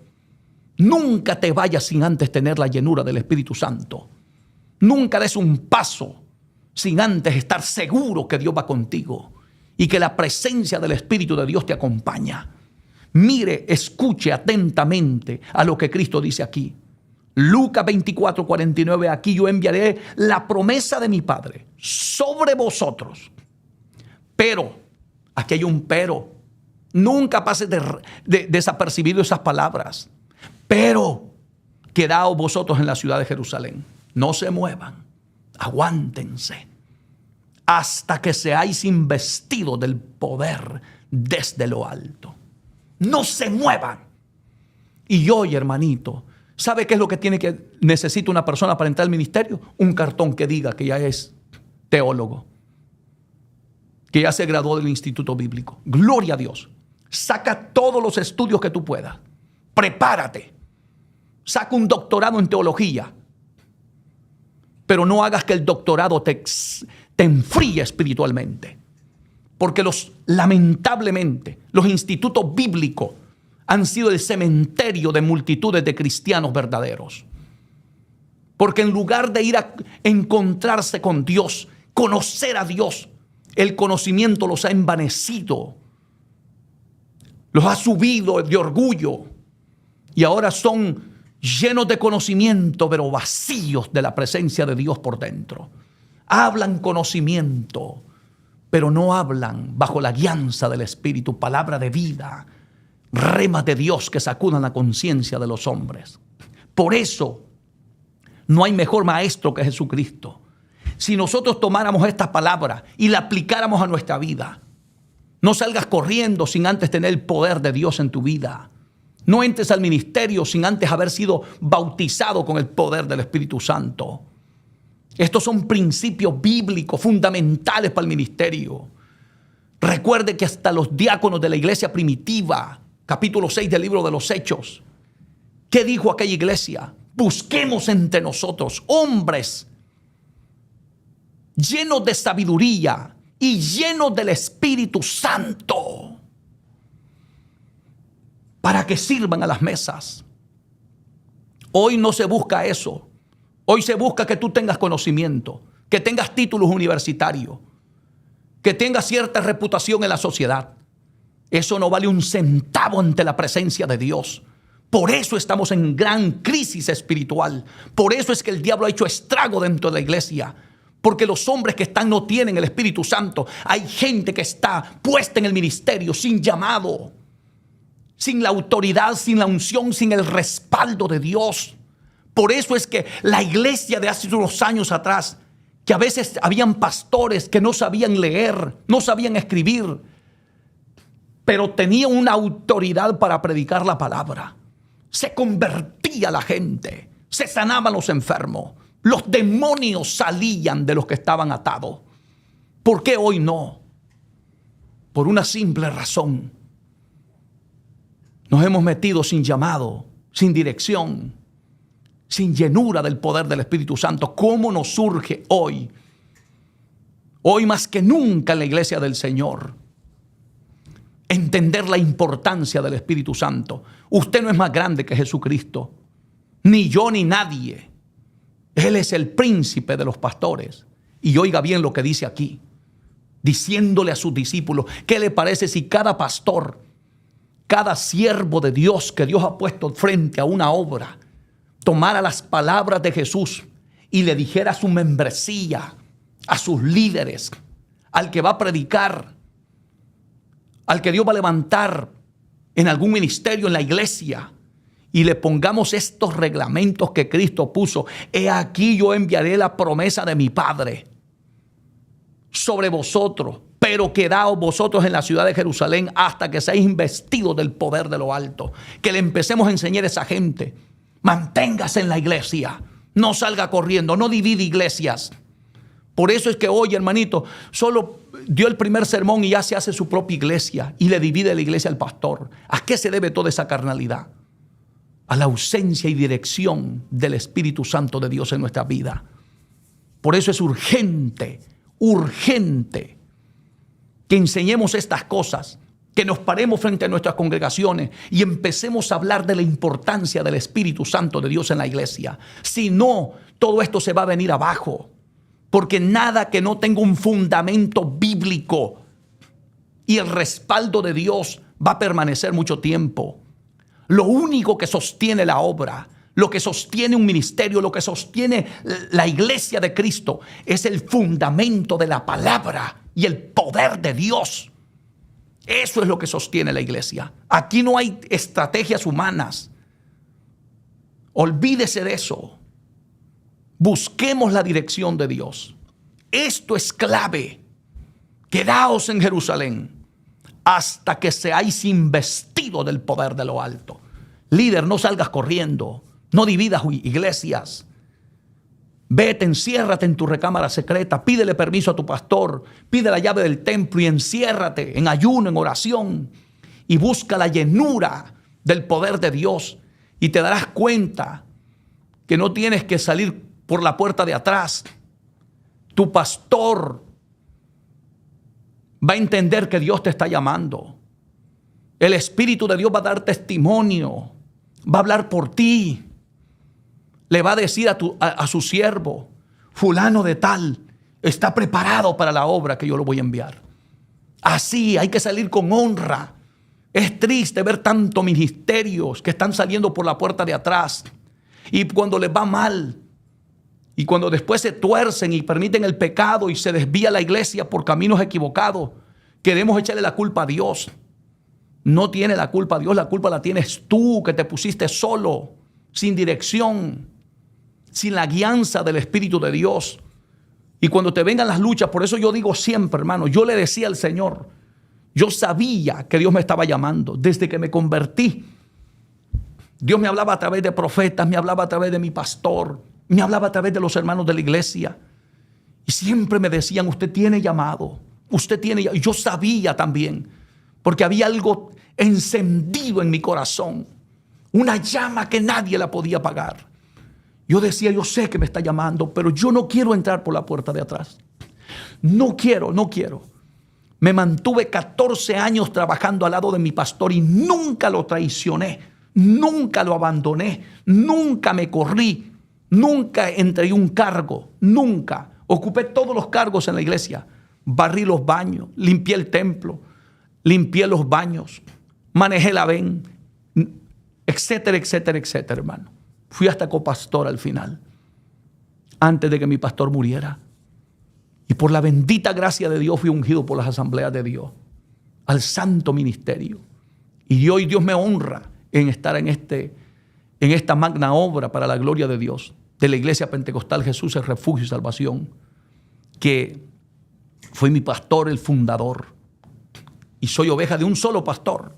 S1: nunca te vayas sin antes tener la llenura del Espíritu Santo. Nunca des un paso sin antes estar seguro que Dios va contigo y que la presencia del Espíritu de Dios te acompaña. Mire, escuche atentamente a lo que Cristo dice aquí. Lucas 24:49, aquí yo enviaré la promesa de mi Padre sobre vosotros. Pero, aquí hay un pero. Nunca pases desapercibido esas palabras. Pero, quedaos vosotros en la ciudad de Jerusalén. No se muevan, aguántense, hasta que seáis investidos del poder desde lo alto. No se muevan. Y hoy, hermanito, ¿sabe qué es lo que necesita una persona para entrar al ministerio? Un cartón que diga que ya es teólogo, que ya se graduó del instituto bíblico. Gloria a Dios. Saca todos los estudios que tú puedas. Prepárate. Saca un doctorado en teología. Pero no hagas que el doctorado te enfríe espiritualmente. Porque lamentablemente, los institutos bíblicos han sido el cementerio de multitudes de cristianos verdaderos. Porque en lugar de ir a encontrarse con Dios, conocer a Dios, el conocimiento los ha envanecido, los ha subido de orgullo y ahora son llenos de conocimiento, pero vacíos de la presencia de Dios por dentro. Hablan conocimiento, pero no hablan bajo la guianza del Espíritu, palabra de vida, remas de Dios que sacudan la conciencia de los hombres. Por eso, no hay mejor maestro que Jesucristo. Si nosotros tomáramos esta palabra y la aplicáramos a nuestra vida, no salgas corriendo sin antes tener el poder de Dios en tu vida. No entres al ministerio sin antes haber sido bautizado con el poder del Espíritu Santo. Estos son principios bíblicos fundamentales para el ministerio. Recuerde que hasta los diáconos de la iglesia primitiva, capítulo 6 del libro de los Hechos, ¿qué dijo aquella iglesia? Busquemos entre nosotros hombres llenos de sabiduría y llenos del Espíritu Santo, para que sirvan a las mesas. Hoy no se busca eso. Hoy se busca que tú tengas conocimiento, que tengas títulos universitarios, que tengas cierta reputación en la sociedad. Eso no vale un centavo ante la presencia de Dios. Por eso estamos en gran crisis espiritual. Por eso es que el diablo ha hecho estrago dentro de la iglesia. Porque los hombres que están no tienen el Espíritu Santo. Hay gente que está puesta en el ministerio sin llamado, sin la autoridad, sin la unción, sin el respaldo de Dios. Por eso es que la iglesia de hace unos años atrás que a veces habían pastores que no sabían leer, no sabían escribir, pero tenían una autoridad para predicar la palabra. Se convertía la gente, se sanaban los enfermos, los demonios salían de los que estaban atados. ¿Por qué hoy no? Por una simple razón. Nos hemos metido sin llamado, sin dirección, sin llenura del poder del Espíritu Santo. ¿Cómo nos surge hoy? Hoy más que nunca en la iglesia del Señor, entender la importancia del Espíritu Santo. Usted no es más grande que Jesucristo, ni yo ni nadie. Él es el príncipe de los pastores. Y oiga bien lo que dice aquí, diciéndole a sus discípulos, ¿qué le parece si cada pastor, cada siervo de Dios que Dios ha puesto frente a una obra, tomara las palabras de Jesús y le dijera a su membresía, a sus líderes, al que va a predicar, al que Dios va a levantar en algún ministerio en la iglesia, y le pongamos estos reglamentos que Cristo puso? He aquí yo enviaré la promesa de mi Padre sobre vosotros, pero quedaos vosotros en la ciudad de Jerusalén hasta que seáis investidos del poder de lo alto. Que le empecemos a enseñar a esa gente. Manténgase en la iglesia, no salga corriendo, no divide iglesias. Por eso es que hoy, hermanito, solo dio el primer sermón y ya se hace su propia iglesia y le divide la iglesia al pastor. ¿A qué se debe toda esa carnalidad? A la ausencia y dirección del Espíritu Santo de Dios en nuestra vida. Por eso es urgente que enseñemos estas cosas, que nos paremos frente a nuestras congregaciones y empecemos a hablar de la importancia del Espíritu Santo de Dios en la iglesia. Si no, todo esto se va a venir abajo, porque nada que no tenga un fundamento bíblico y el respaldo de Dios va a permanecer mucho tiempo. Lo único que sostiene la obra, lo que sostiene un ministerio, lo que sostiene la iglesia de Cristo, es el fundamento de la palabra y el poder de Dios. Eso es lo que sostiene la iglesia. Aquí no hay estrategias humanas. Olvídese de eso. Busquemos la dirección de Dios. Esto es clave. Quedaos en Jerusalén hasta que seáis investidos del poder de lo alto. Líder, no salgas corriendo. No dividas iglesias. Vete, enciérrate en tu recámara secreta, pídele permiso a tu pastor, pide la llave del templo y enciérrate en ayuno, en oración, y busca la llenura del poder de Dios, y te darás cuenta que no tienes que salir por la puerta de atrás. Tu pastor va a entender que Dios te está llamando. El Espíritu de Dios va a dar testimonio, va a hablar por ti. Le va a decir a su siervo, fulano de tal, está preparado para la obra que yo lo voy a enviar. Así hay que salir con honra. Es triste ver tantos ministerios que están saliendo por la puerta de atrás. Y cuando les va mal, y cuando después se tuercen y permiten el pecado y se desvía la iglesia por caminos equivocados, queremos echarle la culpa a Dios. No tiene la culpa Dios, la culpa la tienes tú, que te pusiste solo, sin dirección, sin la guianza del Espíritu de Dios. Y cuando te vengan las luchas, por eso yo digo siempre, hermano, yo le decía al Señor, yo sabía que Dios me estaba llamando desde que me convertí. Dios me hablaba a través de profetas, me hablaba a través de mi pastor, me hablaba a través de los hermanos de la iglesia. Y siempre me decían, usted tiene llamado, usted tiene llamado. Y yo sabía también, porque había algo encendido en mi corazón, una llama que nadie la podía apagar. Yo decía, yo sé que me está llamando, pero yo no quiero entrar por la puerta de atrás. No quiero. Me mantuve 14 años trabajando al lado de mi pastor y nunca lo traicioné, nunca lo abandoné, nunca me corrí, nunca entregué un cargo, nunca. Ocupé todos los cargos en la iglesia. Barrí los baños, limpié el templo, limpié los baños, manejé la ven, etcétera, hermano. Fui hasta copastor al final, antes de que mi pastor muriera. Y por la bendita gracia de Dios fui ungido por las asambleas de Dios al santo ministerio. Y hoy Dios me honra en estar en esta magna obra para la gloria de Dios, de la Iglesia Pentecostal Jesús es refugio y salvación. que fue mi pastor, el fundador. Y soy oveja de un solo pastor.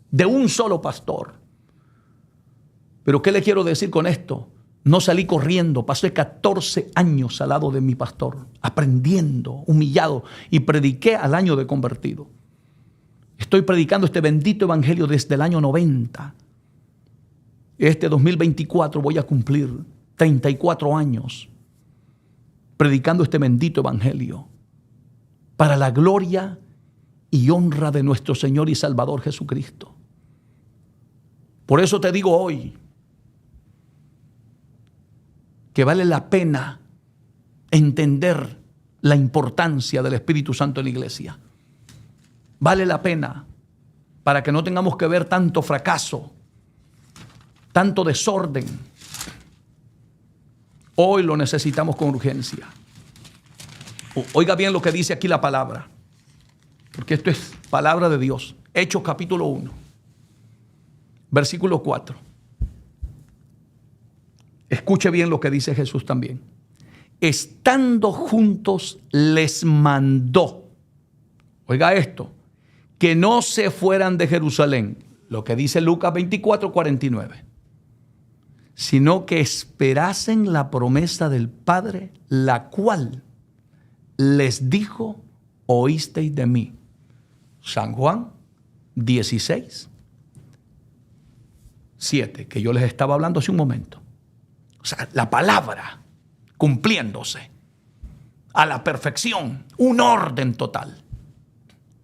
S1: De un solo pastor. Pero ¿qué le quiero decir con esto? No salí corriendo, pasé 14 años al lado de mi pastor, aprendiendo, humillado, y prediqué al año de convertido. Estoy predicando este bendito evangelio desde el año 90. Este 2024 voy a cumplir 34 años predicando este bendito evangelio para la gloria y honra de nuestro Señor y Salvador Jesucristo. Por eso te digo hoy que vale la pena entender la importancia del Espíritu Santo en la iglesia. Vale la pena para que no tengamos que ver tanto fracaso, tanto desorden. Hoy lo necesitamos con urgencia. Oiga bien lo que dice aquí la palabra, porque esto es palabra de Dios. Hechos capítulo 1, versículo 4. Escuche bien lo que dice Jesús también. Estando juntos les mandó, oiga esto, que no se fueran de Jerusalén, lo que dice Lucas 24:49, sino que esperasen la promesa del Padre, la cual les dijo, oísteis de mí. San Juan 16:7, que yo les estaba hablando hace un momento. O sea, la palabra cumpliéndose a la perfección, un orden total,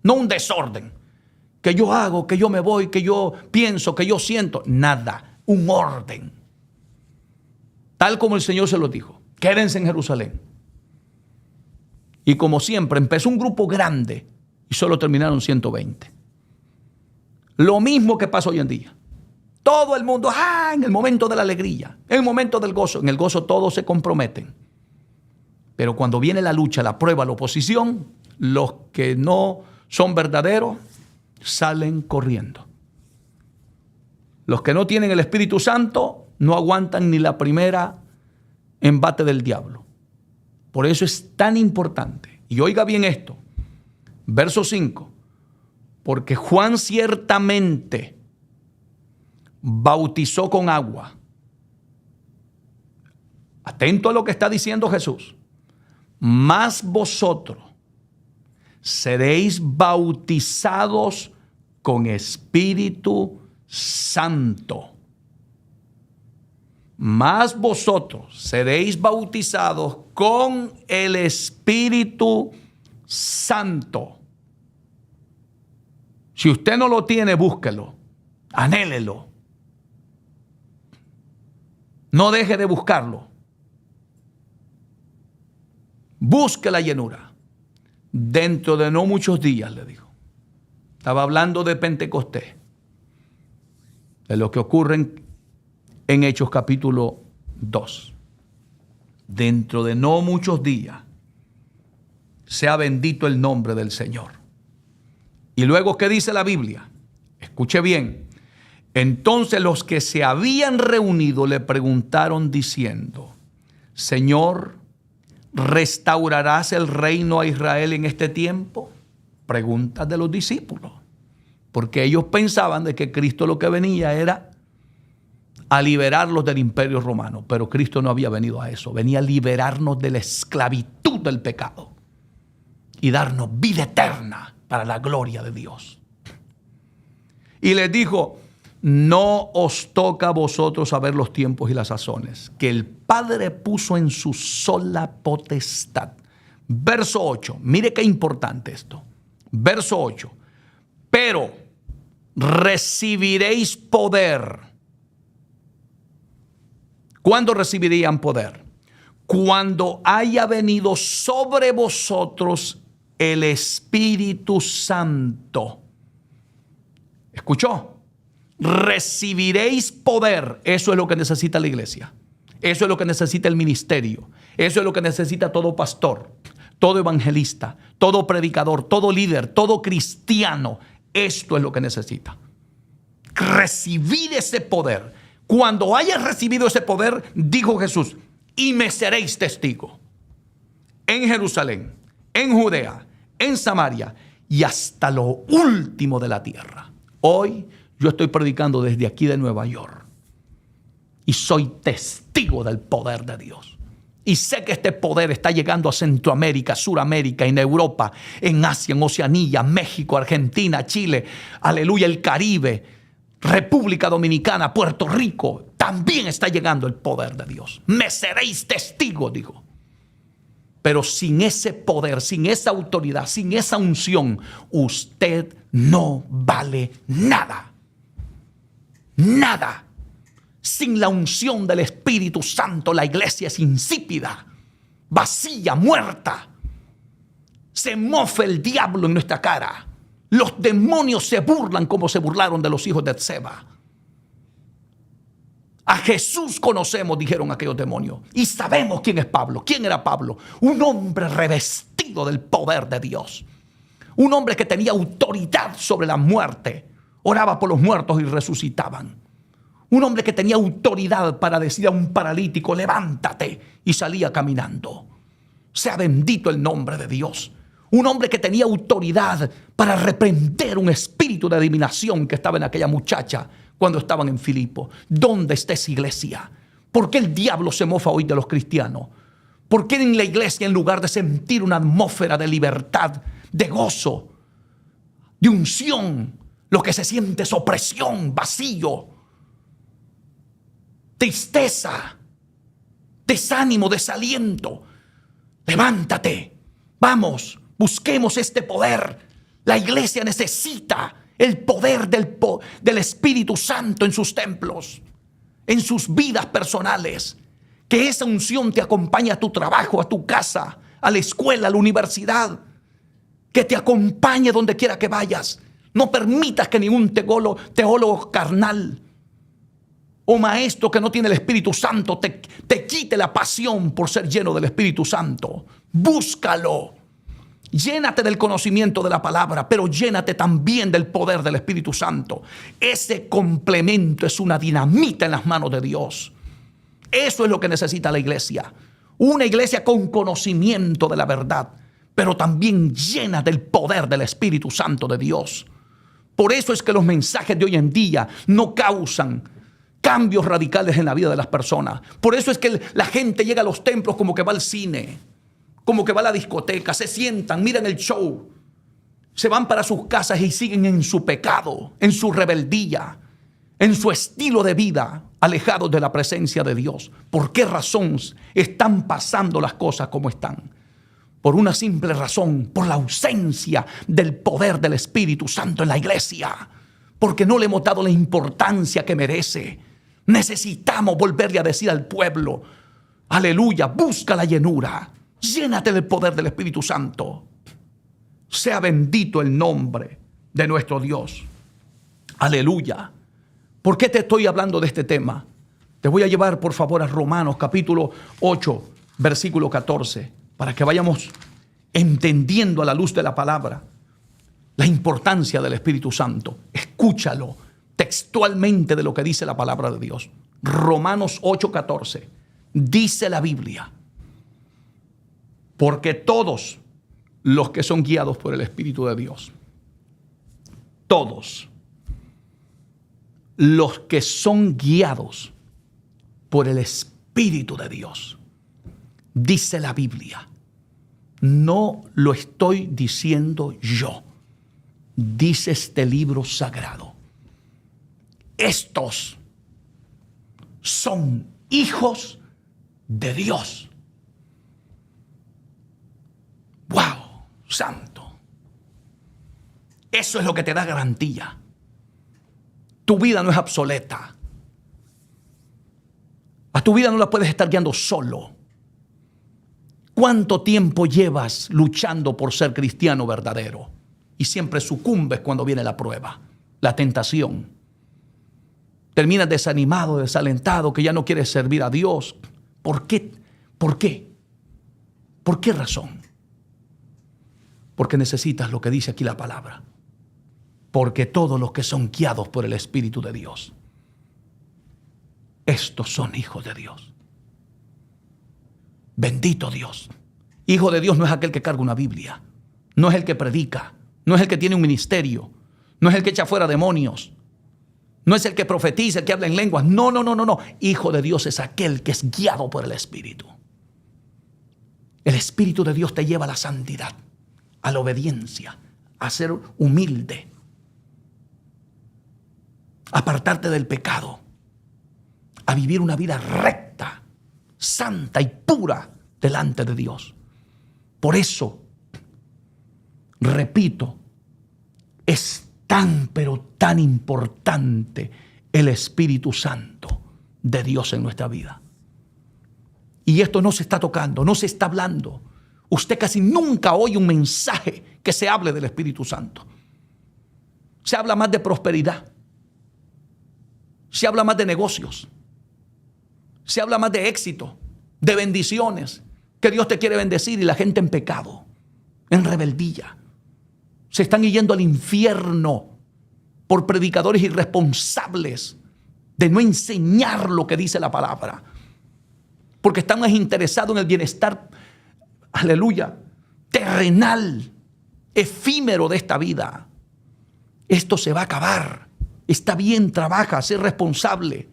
S1: no un desorden, que yo hago, que yo me voy, que yo pienso, que yo siento, nada, un orden. Tal como el Señor se lo dijo, quédense en Jerusalén. Y como siempre, empezó un grupo grande y solo terminaron 120. Lo mismo que pasa hoy en día. Todo el mundo, en el momento de la alegría, en el momento del gozo, en el gozo todos se comprometen. Pero cuando viene la lucha, la prueba, la oposición, los que no son verdaderos salen corriendo. Los que no tienen el Espíritu Santo no aguantan ni la primera embate del diablo. Por eso es tan importante. Y oiga bien esto, verso 5. Porque Juan ciertamente bautizó con agua. Atento a lo que está diciendo Jesús. Mas vosotros seréis bautizados con Espíritu Santo. Mas vosotros seréis bautizados con el Espíritu Santo. Si usted no lo tiene, búsquelo, anhélelo. No deje de buscarlo. Busque la llenura. Dentro de no muchos días, le dijo. Estaba hablando de Pentecostés, de lo que ocurre en Hechos capítulo 2. Dentro de no muchos días, sea bendito el nombre del Señor. Y luego, ¿qué dice la Biblia? Escuche bien. Entonces los que se habían reunido le preguntaron diciendo, Señor, ¿restaurarás el reino a Israel en este tiempo? Preguntas de los discípulos. Porque ellos pensaban de que Cristo lo que venía era a liberarlos del imperio romano. Pero Cristo no había venido a eso. Venía a liberarnos de la esclavitud del pecado y darnos vida eterna para la gloria de Dios. Y les dijo, no os toca a vosotros saber los tiempos y las sazones que el Padre puso en su sola potestad. Verso 8, mire qué importante esto. Verso 8, pero recibiréis poder. ¿Cuándo recibirían poder? Cuando haya venido sobre vosotros el Espíritu Santo. ¿Escuchó? Recibiréis poder. Eso es lo que necesita la iglesia. Eso es lo que necesita el ministerio. Eso es lo que necesita todo pastor, todo evangelista, todo predicador, todo líder, todo cristiano. Esto es lo que necesita. Recibir ese poder. Cuando hayas recibido ese poder, dijo Jesús, y me seréis testigo en Jerusalén, en Judea, en Samaria y hasta lo último de la tierra. Hoy yo estoy predicando desde aquí de Nueva York y soy testigo del poder de Dios. Y sé que este poder está llegando a Centroamérica, Suramérica, en Europa, en Asia, en Oceanía, México, Argentina, Chile, aleluya, el Caribe, República Dominicana, Puerto Rico. También está llegando el poder de Dios. Me seréis testigos, dijo. Pero sin ese poder, sin esa autoridad, sin esa unción, usted no vale nada. Nada. Sin la unción del Espíritu Santo, la iglesia es insípida, vacía, muerta. Se mofa el diablo en nuestra cara. Los demonios se burlan como se burlaron de los hijos de Seba. A Jesús conocemos, dijeron aquellos demonios, y sabemos quién es Pablo. ¿Quién era Pablo? Un hombre revestido del poder de Dios. Un hombre que tenía autoridad sobre la muerte. Oraba por los muertos y resucitaban. Un hombre que tenía autoridad para decir a un paralítico, levántate, y salía caminando. Sea bendito el nombre de Dios. Un hombre que tenía autoridad para reprender un espíritu de adivinación que estaba en aquella muchacha cuando estaban en Filipo. ¿Dónde está esa iglesia? ¿Por qué el diablo se mofa hoy de los cristianos? ¿Por qué en la iglesia, en lugar de sentir una atmósfera de libertad, de gozo, de unción, lo que se siente es opresión, vacío, tristeza, desánimo, desaliento? Levántate, vamos, busquemos este poder. La iglesia necesita el poder del Espíritu Santo en sus templos, en sus vidas personales. Que esa unción te acompañe a tu trabajo, a tu casa, a la escuela, a la universidad. Que te acompañe donde quiera que vayas. No permitas que ningún teólogo carnal o maestro que no tiene el Espíritu Santo te quite la pasión por ser lleno del Espíritu Santo. Búscalo. Llénate del conocimiento de la palabra, pero llénate también del poder del Espíritu Santo. Ese complemento es una dinamita en las manos de Dios. Eso es lo que necesita la iglesia. Una iglesia con conocimiento de la verdad, pero también llena del poder del Espíritu Santo de Dios. Por eso es que los mensajes de hoy en día no causan cambios radicales en la vida de las personas. Por eso es que la gente llega a los templos como que va al cine, como que va a la discoteca, se sientan, miran el show, se van para sus casas y siguen en su pecado, en su rebeldía, en su estilo de vida, alejados de la presencia de Dios. ¿Por qué razón están pasando las cosas como están? Por una simple razón, por la ausencia del poder del Espíritu Santo en la iglesia, porque no le hemos dado la importancia que merece. Necesitamos volverle a decir al pueblo, aleluya, busca la llenura. Llénate del poder del Espíritu Santo. Sea bendito el nombre de nuestro Dios. Aleluya. ¿Por qué te estoy hablando de este tema? Te voy a llevar, por favor, a Romanos capítulo 8, versículo 14, para que vayamos entendiendo a la luz de la palabra la importancia del Espíritu Santo. Escúchalo textualmente de lo que dice la palabra de Dios. Romanos 8, 14. Dice la Biblia: porque todos los que son guiados por el Espíritu de Dios, todos los que son guiados por el Espíritu de Dios, dice la Biblia, no lo estoy diciendo yo, dice este libro sagrado, estos son hijos de Dios. ¡Wow! Santo. Eso es lo que te da garantía. Tu vida no es obsoleta. A tu vida no la puedes estar guiando solo. ¿Cuánto tiempo llevas luchando por ser cristiano verdadero? Y siempre sucumbes cuando viene la prueba, la tentación. Terminas desanimado, desalentado, que ya no quieres servir a Dios. ¿Por qué? ¿Por qué? ¿Por qué razón? Porque necesitas lo que dice aquí la palabra. Porque todos los que son guiados por el Espíritu de Dios, estos son hijos de Dios. Bendito Dios. Hijo de Dios no es aquel que carga una Biblia, no es el que predica, no es el que tiene un ministerio, no es el que echa fuera demonios, no es el que profetiza, el que habla en lenguas. No. Hijo de Dios es aquel que es guiado por el Espíritu. El Espíritu de Dios te lleva a la santidad, a la obediencia, a ser humilde, a apartarte del pecado, a vivir una vida recta, santa y pura delante de Dios. Por eso, repito, es tan, pero tan importante el Espíritu Santo de Dios en nuestra vida. Y esto no se está tocando, no se está hablando. Usted casi nunca oye un mensaje que se hable del Espíritu Santo. Se habla más de prosperidad. Se habla más de negocios. Se habla más de éxito, de bendiciones, que Dios te quiere bendecir, y la gente en pecado, en rebeldía. Se están yendo al infierno por predicadores irresponsables de no enseñar lo que dice la palabra. Porque están más interesados en el bienestar, aleluya, terrenal, efímero de esta vida. Esto se va a acabar. Está bien, trabaja, sé responsable,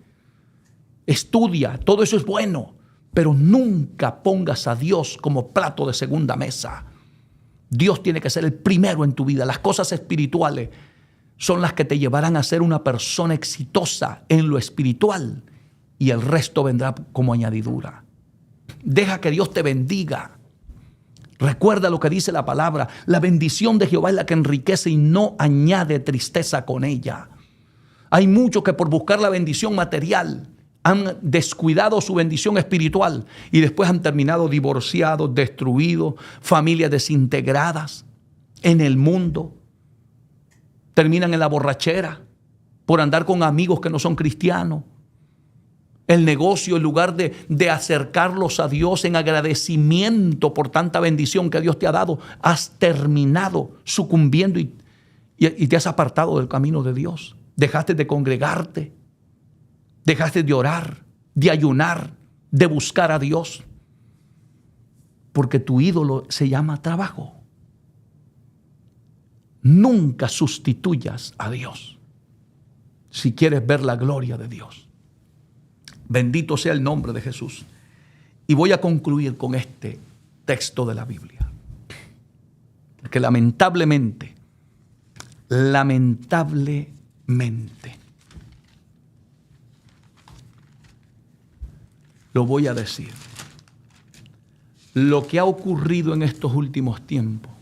S1: estudia, todo eso es bueno, pero nunca pongas a Dios como plato de segunda mesa. Dios tiene que ser el primero en tu vida. Las cosas espirituales son las que te llevarán a ser una persona exitosa en lo espiritual, y el resto vendrá como añadidura. Deja que Dios te bendiga. Recuerda lo que dice la palabra: la bendición de Jehová es la que enriquece y no añade tristeza con ella. Hay muchos que por buscar la bendición material han descuidado su bendición espiritual y después han terminado divorciados, destruidos, familias desintegradas en el mundo. Terminan en la borrachera por andar con amigos que no son cristianos. El negocio, en lugar de acercarlos a Dios en agradecimiento por tanta bendición que Dios te ha dado, has terminado sucumbiendo y te has apartado del camino de Dios. Dejaste de congregarte, dejaste de orar, de ayunar, de buscar a Dios, porque tu ídolo se llama trabajo. Nunca sustituyas a Dios si quieres ver la gloria de Dios. Bendito sea el nombre de Jesús. Y voy a concluir con este texto de la Biblia, porque lamentablemente, lo voy a decir, lo que ha ocurrido en estos últimos tiempos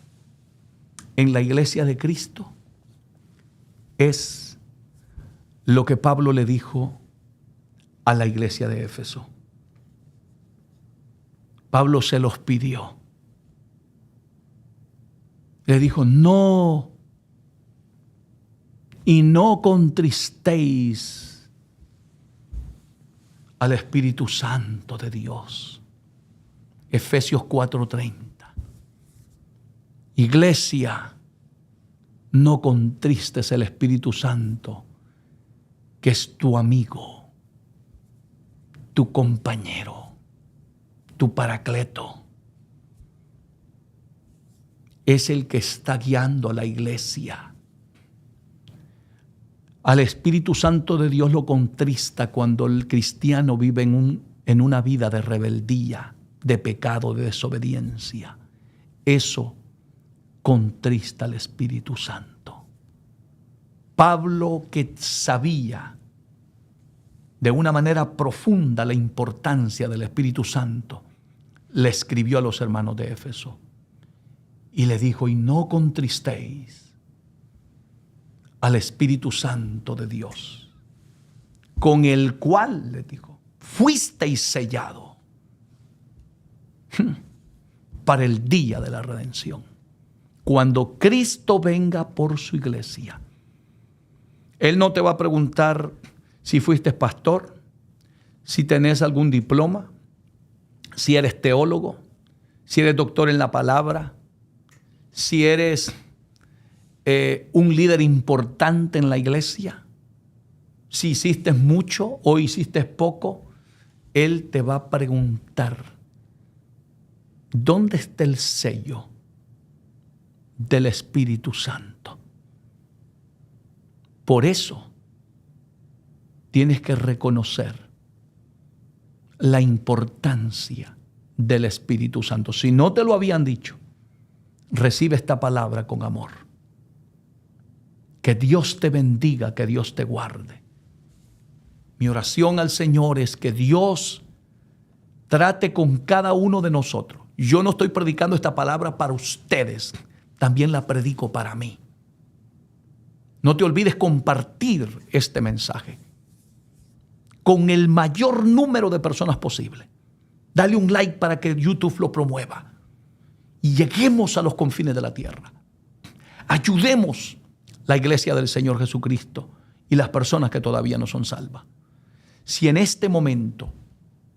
S1: en la iglesia de Cristo es lo que Pablo le dijo a la iglesia de Éfeso. Pablo se los pidió. Le dijo: no, y no contristéis al Espíritu Santo de Dios. Efesios 4:30. Iglesia, no contristes el Espíritu Santo, que es tu amigo, tu compañero, tu paracleto. Es el que está guiando a la iglesia. Al Espíritu Santo de Dios lo contrista cuando el cristiano vive en una vida de rebeldía, de pecado, de desobediencia. Eso contrista al Espíritu Santo. Pablo, que sabía de una manera profunda la importancia del Espíritu Santo, le escribió a los hermanos de Éfeso y le dijo: y no contristéis al Espíritu Santo de Dios, con el cual, le dijo, fuisteis sellado para el día de la redención, cuando Cristo venga por su iglesia. Él no te va a preguntar si fuiste pastor, si tenés algún diploma, si eres teólogo, si eres doctor en la palabra, si eres un líder importante en la iglesia, si hiciste mucho o hiciste poco. Él te va a preguntar ¿dónde está el sello del Espíritu Santo? Por eso tienes que reconocer la importancia del Espíritu Santo. Si no te lo habían dicho, recibe esta palabra con amor. Que Dios te bendiga, que Dios te guarde. Mi oración al Señor es que Dios trate con cada uno de nosotros. Yo no estoy predicando esta palabra para ustedes, también la predico para mí. No te olvides compartir este mensaje con el mayor número de personas posible. Dale un like para que YouTube lo promueva y lleguemos a los confines de la tierra. Ayudemos la iglesia del Señor Jesucristo y las personas que todavía no son salvas. Si en este momento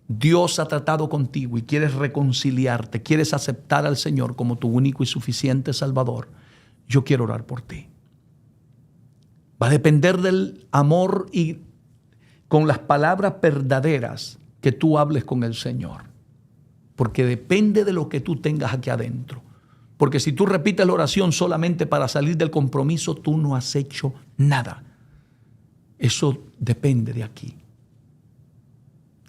S1: Dios ha tratado contigo y quieres reconciliarte, quieres aceptar al Señor como tu único y suficiente Salvador, yo quiero orar por ti. Va a depender del amor y con las palabras verdaderas que tú hables con el Señor. Porque depende de lo que tú tengas aquí adentro. Porque si tú repites la oración solamente para salir del compromiso, tú no has hecho nada. Eso depende de aquí.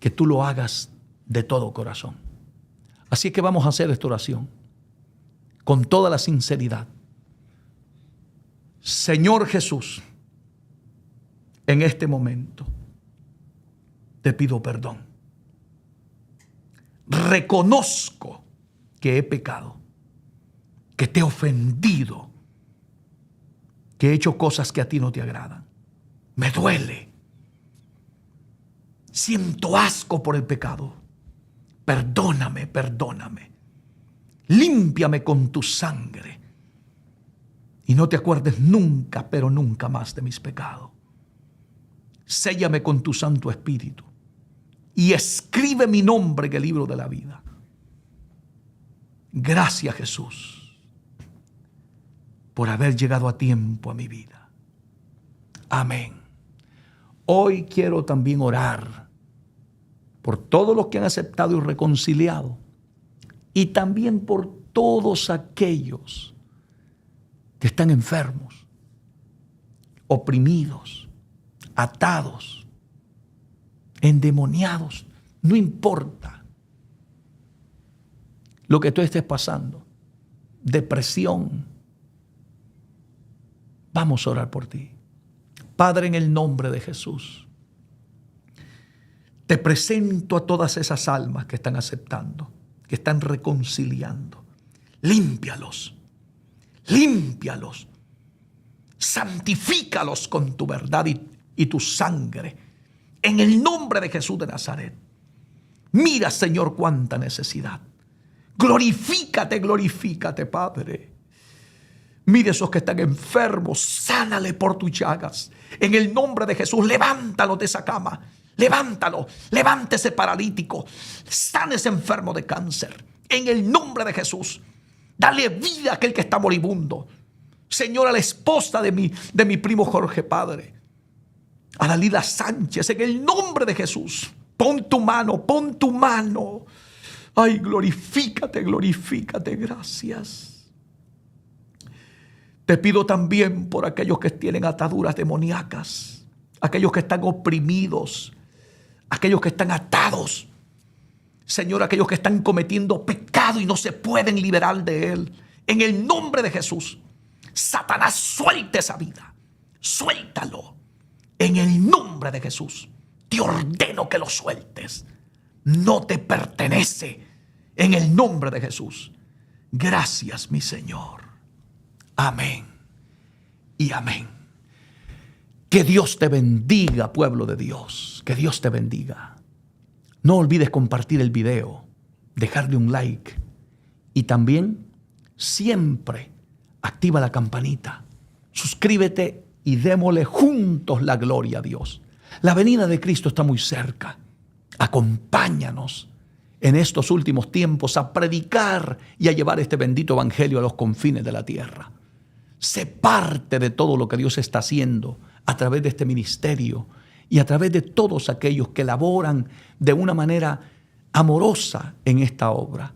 S1: Que tú lo hagas de todo corazón. Así que vamos a hacer esta oración con toda la sinceridad. Señor Jesús, en este momento te pido perdón. Reconozco que he pecado, que te he ofendido, que he hecho cosas que a ti no te agradan. Me duele. Siento asco por el pecado. Perdóname, perdóname. Límpiame con tu sangre. Y no te acuerdes nunca, pero nunca más de mis pecados. Séllame con tu Santo Espíritu. Y escribe mi nombre en el libro de la vida. Gracias, Jesús, por haber llegado a tiempo a mi vida. Amén. Hoy quiero también orar por todos los que han aceptado y reconciliado, y también por todos aquellos que están enfermos, oprimidos, atados, endemoniados. No importa lo que tú estés pasando, depresión, vamos a orar por ti. Padre, en el nombre de Jesús, te presento a todas esas almas que están aceptando, que están reconciliando. Límpialos, límpialos, santifícalos con tu verdad y tu sangre, en el nombre de Jesús de Nazaret. Mira, Señor, cuánta necesidad. Glorifícate, glorifícate, Padre. Mira esos que están enfermos, sánale por tus llagas. En el nombre de Jesús, levántalo de esa cama. Levántalo, levántese paralítico, sane ese enfermo de cáncer. En el nombre de Jesús, dale vida a aquel que está moribundo. Señor, a la esposa de mi primo Jorge, Padre. A Dalila Sánchez, en el nombre de Jesús. Pon tu mano, pon tu mano. Ay, glorifícate, glorifícate, gracias. Te pido también por aquellos que tienen ataduras demoníacas, aquellos que están oprimidos, aquellos que están atados. Señor, aquellos que están cometiendo pecado y no se pueden liberar de él. En el nombre de Jesús, Satanás, suelta esa vida. Suéltalo. En el nombre de Jesús, te ordeno que lo sueltes. No te pertenece. En el nombre de Jesús. Gracias, mi Señor. Amén y amén. Que Dios te bendiga, pueblo de Dios. Que Dios te bendiga. No olvides compartir el video, dejarle un like y también siempre activa la campanita. Suscríbete y démosle juntos la gloria a Dios. La venida de Cristo está muy cerca. Acompáñanos en estos últimos tiempos a predicar y a llevar este bendito evangelio a los confines de la tierra. Sé parte de todo lo que Dios está haciendo a través de este ministerio y a través de todos aquellos que laboran de una manera amorosa en esta obra.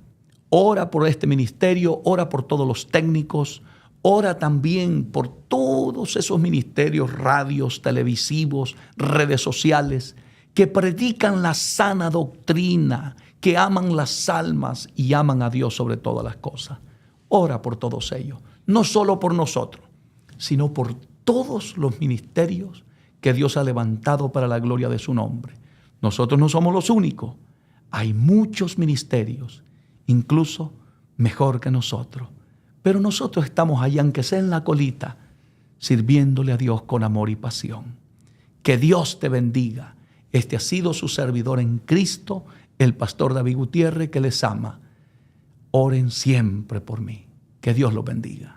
S1: Ora por este ministerio, ora por todos los técnicos, ora también por todos esos ministerios, radios, televisivos, redes sociales, que predican la sana doctrina, que aman las almas y aman a Dios sobre todas las cosas. Ora por todos ellos, no solo por nosotros, sino por todos los ministerios que Dios ha levantado para la gloria de su nombre. Nosotros no somos los únicos. Hay muchos ministerios, incluso mejor que nosotros. Pero nosotros estamos allá, aunque sea en la colita, sirviéndole a Dios con amor y pasión. Que Dios te bendiga. Este ha sido su servidor en Cristo, el pastor David Gutiérrez, que les ama. Oren siempre por mí. Que Dios los bendiga.